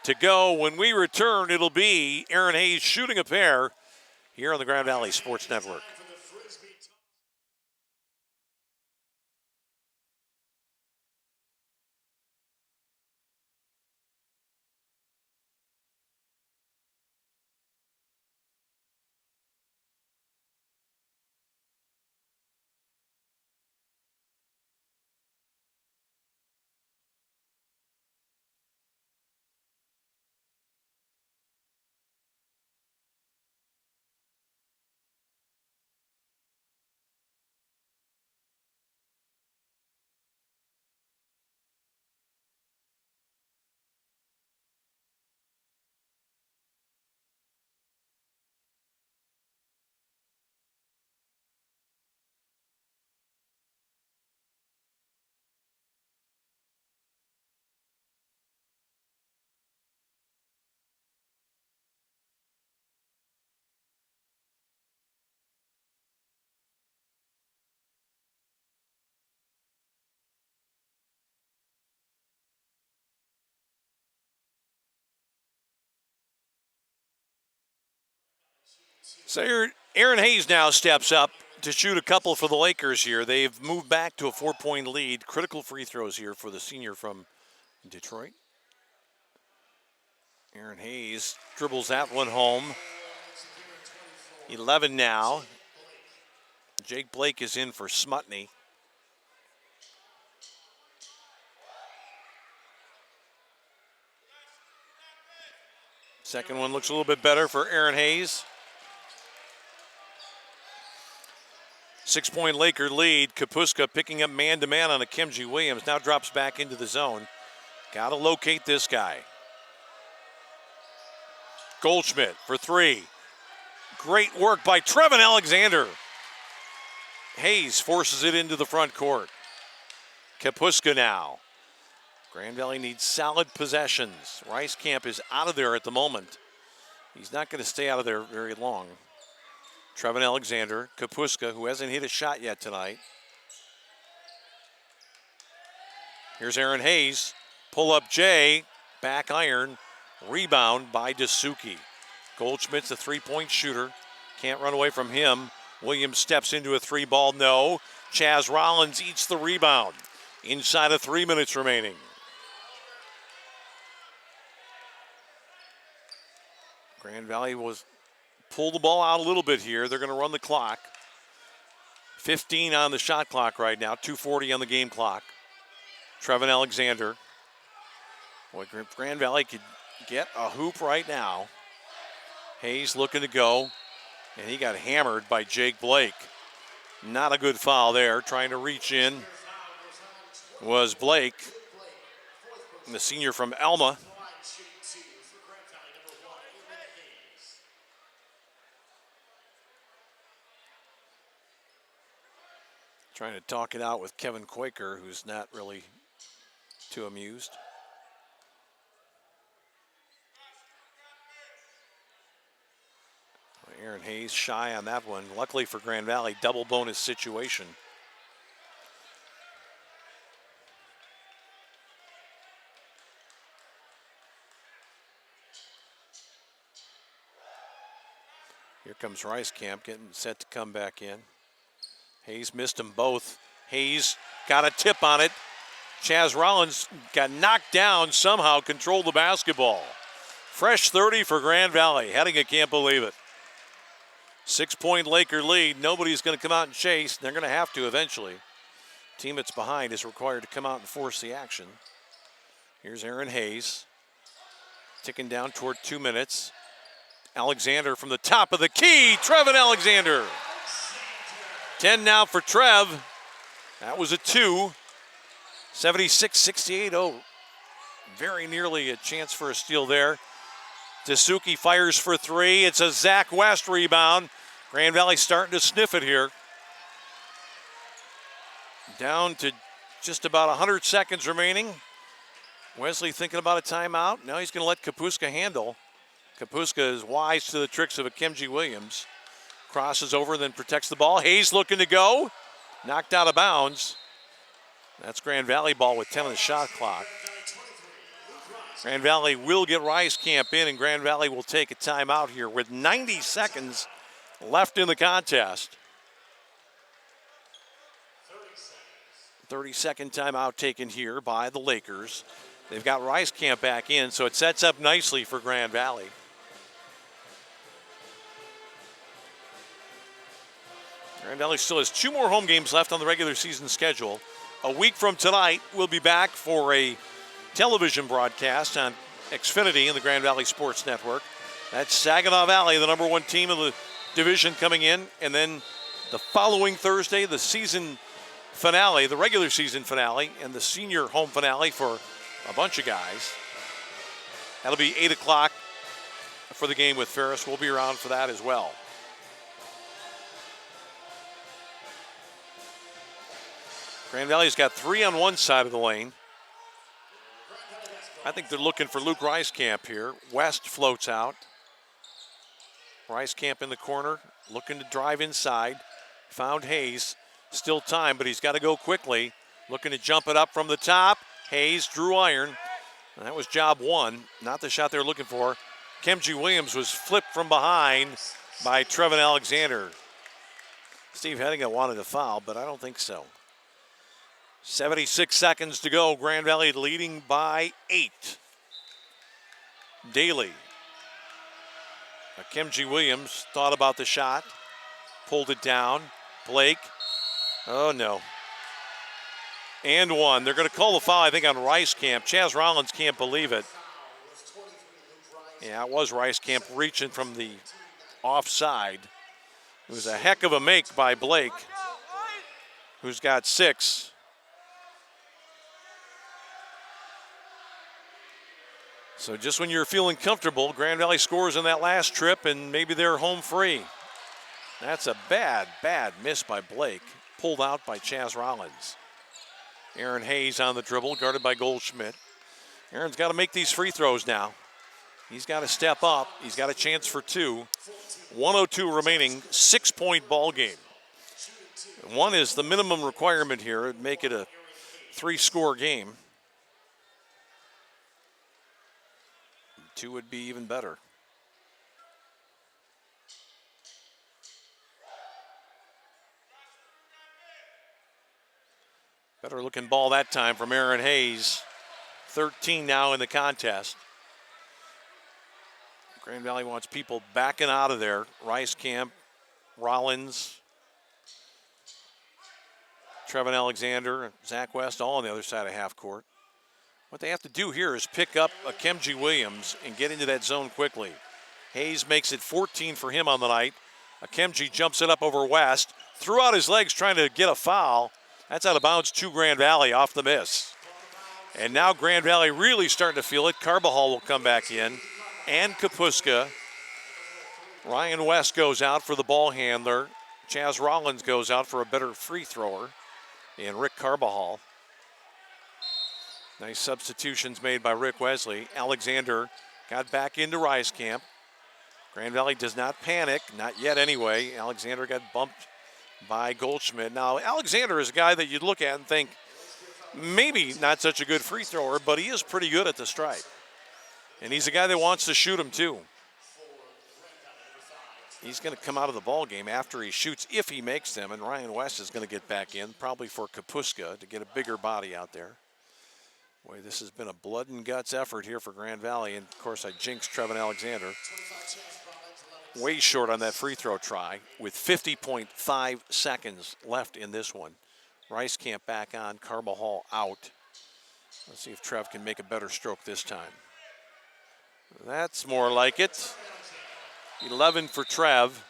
to go. When we return, it'll be Aaron Hayes shooting a pair here on the Grand Valley Sports Network. So Aaron Hayes now steps up to shoot a couple for the Lakers here. They've moved back to a 4-point lead. Critical free throws here for the senior from Detroit. Aaron Hayes dribbles that one home. 11 now. Jake Blake is in for Smutney. Second one looks a little bit better for Aaron Hayes. 6-point Laker lead. Kapuska picking up man-to-man on a Kimji Williams. Now drops back into the zone. Got to locate this guy. Goldschmidt for three. Great work by Trevin Alexander. Hayes forces it into the front court. Kapuska now. Grand Valley needs solid possessions. Rice Camp is out of there at the moment. He's not going to stay out of there very long. Trevin Alexander, Kapuska, who hasn't hit a shot yet tonight. Here's Aaron Hayes. Pull up Jay. Back iron. Rebound by Dasuki. Goldschmidt's a three-point shooter. Can't run away from him. Williams steps into a three ball. No. Chaz Rollins eats the rebound. Inside of 3 minutes remaining. Grand Valley was pull the ball out a little bit here. They're going to run the clock. 15 on the shot clock right now. 2:40 on the game clock. Trevin Alexander. Boy, Grand Valley could get a hoop right now. Hayes looking to go. And he got hammered by Jake Blake. Not a good foul there. Trying to reach in was Blake, the senior from Alma. Trying to talk it out with Kevin Quaker, who's not really too amused. Aaron Hayes shy on that one. Luckily for Grand Valley, double bonus situation. Here comes Rice Camp getting set to come back in. Hayes missed them both. Hayes got a tip on it. Chaz Rollins got knocked down, somehow controlled the basketball. Fresh 30 for Grand Valley. Heading, can't believe it. 6-point Laker lead. Nobody's going to come out and chase. They're going to have to eventually. Team that's behind is required to come out and force the action. Here's Aaron Hayes. Ticking down toward 2 minutes. Alexander from the top of the key. Trevin Alexander. 10 now for Trev. That was a 2. 76-68. Oh, very nearly a chance for a steal there. Dasuki fires for 3. It's a Zach West rebound. Grand Valley starting to sniff it here. Down to just about 100 seconds remaining. Wesley thinking about a timeout. Now he's going to let Kapuska handle. Kapuska is wise to the tricks of a Kimji Williams. Crosses over, then protects the ball. Hayes looking to go. Knocked out of bounds. That's Grand Valley ball with 10 on the shot clock. Grand Valley will get Rice Camp in, and Grand Valley will take a timeout here with 90 seconds left in the contest. 30-second timeout taken here by the Lakers. They've got Rice Camp back in, so it sets up nicely for Grand Valley. Grand Valley still has 2 more home games left on the regular season schedule. A week from tonight, we'll be back for a television broadcast on Xfinity and the Grand Valley Sports Network. That's Saginaw Valley, the number 1 team of the division, coming in. And then the following Thursday, the season finale, the regular season finale, and the senior home finale for a bunch of guys. That'll be 8 o'clock for the game with Ferris. We'll be around for that as well. Grand Valley's got 3 on one side of the lane. I think they're looking for Luke Rice Camp here. West floats out. Rice Camp in the corner, looking to drive inside. Found Hayes. Still time, but he's got to go quickly. Looking to jump it up from the top. Hayes drew iron. And that was job 1. Not the shot they were looking for. Kimji Williams was flipped from behind. by Trevin Alexander. Steve Hennigan wanted a foul, but I don't think so. 76 seconds to go. Grand Valley leading by 8. Daly. Kimji Williams thought about the shot, pulled it down. Blake. Oh, no. And one. They're going to call the foul, I think, on Rice Camp. Chaz Rollins can't believe it. Yeah, it was Rice Camp reaching from the offside. It was a heck of a make by Blake, who's got 6. So just when you're feeling comfortable, Grand Valley scores in that last trip, and maybe they're home free. That's a bad, bad miss by Blake. Pulled out by Chaz Rollins. Aaron Hayes on the dribble, guarded by Goldschmidt. Aaron's got to make these free throws now. He's got to step up. He's got a chance for 2. 1:02 remaining, 6-point ball game. 1 is the minimum requirement here. It'd make it a 3-score game. 2 would be even better. Better looking ball that time from Aaron Hayes. 13 now in the contest. Grand Valley wants people backing out of there. Rice Camp, Rollins, Trevin Alexander, Zach West, all on the other side of half court. What they have to do here is pick up a Kimji Williams and get into that zone quickly. Hayes makes it 14 for him on the night. Akemji jumps it up over West, threw out his legs trying to get a foul. That's out of bounds to Grand Valley off the miss. And now Grand Valley really starting to feel it. Carbajal will come back in, and Kapuska. Ryan West goes out for the ball handler. Chaz Rollins goes out for a better free thrower, and Rick Carbajal. Nice substitutions made by Rick Wesley. Alexander got back into Rice Camp. Grand Valley does not panic, not yet anyway. Alexander got bumped by Goldschmidt. Now, Alexander is a guy that you'd look at and think, maybe not such a good free thrower, but he is pretty good at the stripe. And he's a guy that wants to shoot him too. He's going to come out of the ball game after he shoots, if he makes them, and Ryan West is going to get back in, probably for Kapuska to get a bigger body out there. Boy, this has been a blood and guts effort here for Grand Valley, and of course I jinxed Trevin Alexander. Way short on that free throw try with 50.5 seconds left in this one. Rice Camp back on, Carbajal out. Let's see if Trev can make a better stroke this time. That's more like it. 11 for Trev.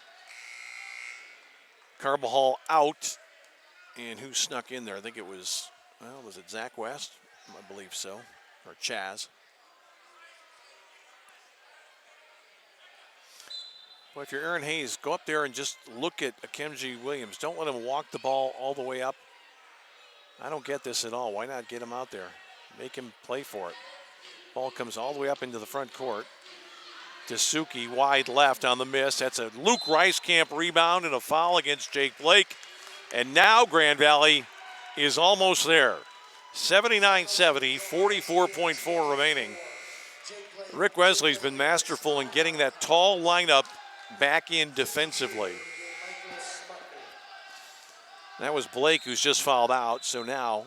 Carbajal out. And who snuck in there? I think it was, well, was it Zach West? I believe so, or Chaz. Well, if you're Aaron Hayes, go up there and just look at Akemji Williams. Don't let him walk the ball all the way up. I don't get this at all. Why not get him out there? Make him play for it. Ball comes all the way up into the front court. Dasuki wide left on the miss. That's a Luke Rice Camp rebound and a foul against Jake Blake. And now Grand Valley is almost there. 79-70, 44.4 remaining. Rick Wesley's been masterful in getting that tall lineup back in defensively. That was Blake who's just fouled out, so now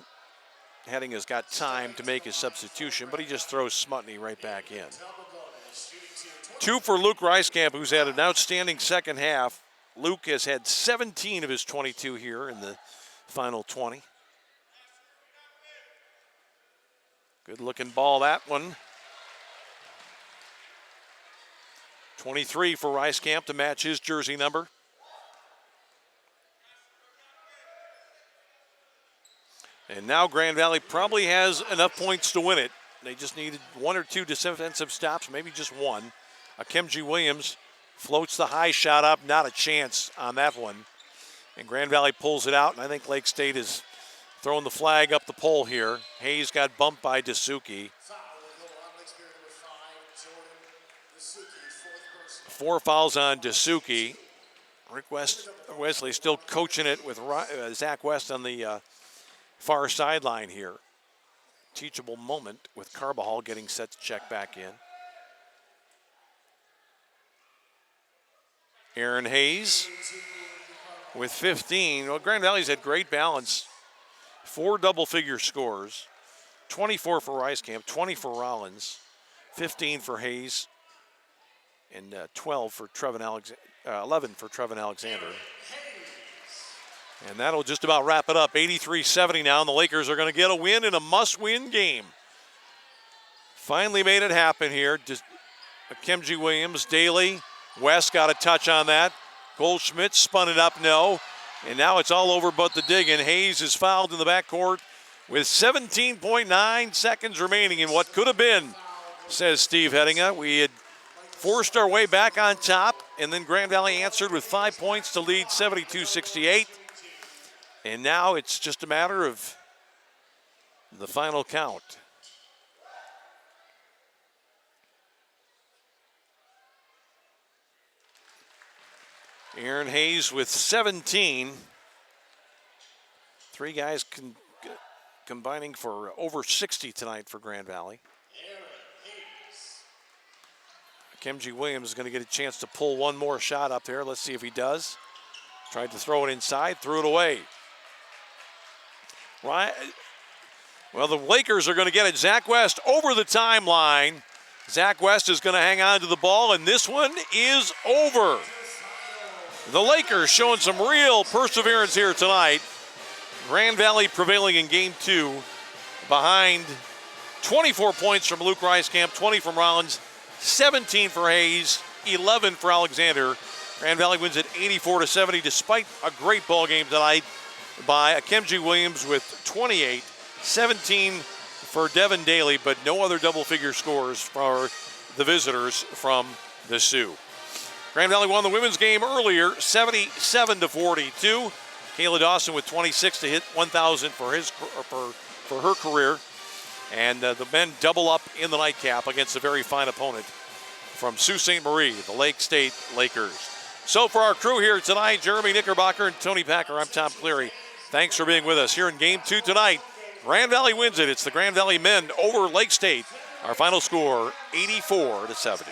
Heading has got time to make his substitution, but he just throws Smutney right back in. 2 for Luke Rice-Camp, who's had an outstanding second half. Luke has had 17 of his 22 here in the final 20. Good looking ball, that one. 23 for Rice-Camp to match his jersey number. And now Grand Valley probably has enough points to win it. They just needed 1 or 2 defensive stops, maybe just 1. Akemji Williams floats the high shot up, not a chance on that one. And Grand Valley pulls it out, and I think Lake State is throwing the flag up the pole here. Hayes got bumped by Dasuki. 4 fouls on Dasuki. Rick Wesley still coaching it with Zach West on the far sideline here. Teachable moment with Carbajal getting set to check back in. Aaron Hayes with 15. Well, Grand Valley's had great balance. 4 double-figure scores. 24 for Rice Camp, 20 for Rollins, 15 for Hayes, and 11 for Trevin Alexander. And that'll just about wrap it up. 83-70 now, and the Lakers are going to get a win in a must-win game. Finally made it happen here. Just Kemji Williams, Daly, West got a touch on that. Goldschmidt spun it up, no. And now it's all over but the dig, and Hayes is fouled in the backcourt with 17.9 seconds remaining in what could have been, says Steve Hettinga. We had forced our way back on top, and then Grand Valley answered with 5 points to lead 72-68. And now it's just a matter of the final count. Aaron Hayes with 17. 3 guys combining for over 60 tonight for Grand Valley. Kemji Williams is going to get a chance to pull one more shot up there. Let's see if he does. Tried to throw it inside, threw it away. Right. Well, the Lakers are going to get it. Zach West over the timeline. Zach West is going to hang on to the ball, and this one is over. The Lakers showing some real perseverance here tonight. Grand Valley prevailing in game 2 behind 24 points from Luke Reiskamp, 20 from Rollins, 17 for Hayes, 11 for Alexander. Grand Valley wins it 84-70 despite a great ball game tonight by Kemji Williams with 28, 17 for Devin Daly, but no other double-figure scores for the visitors from the Sioux. Grand Valley won the women's game earlier, 77-42. Kayla Dawson with 26 to hit 1,000 for her career. And the men double up in the nightcap against a very fine opponent from Sault Ste. Marie, the Lake State Lakers. So for our crew here tonight, Jeremy Knickerbocker and Tony Packer, I'm Tom Cleary. Thanks for being with us here in game 2 tonight. Grand Valley wins it. It's the Grand Valley men over Lake State. Our final score, 84-70.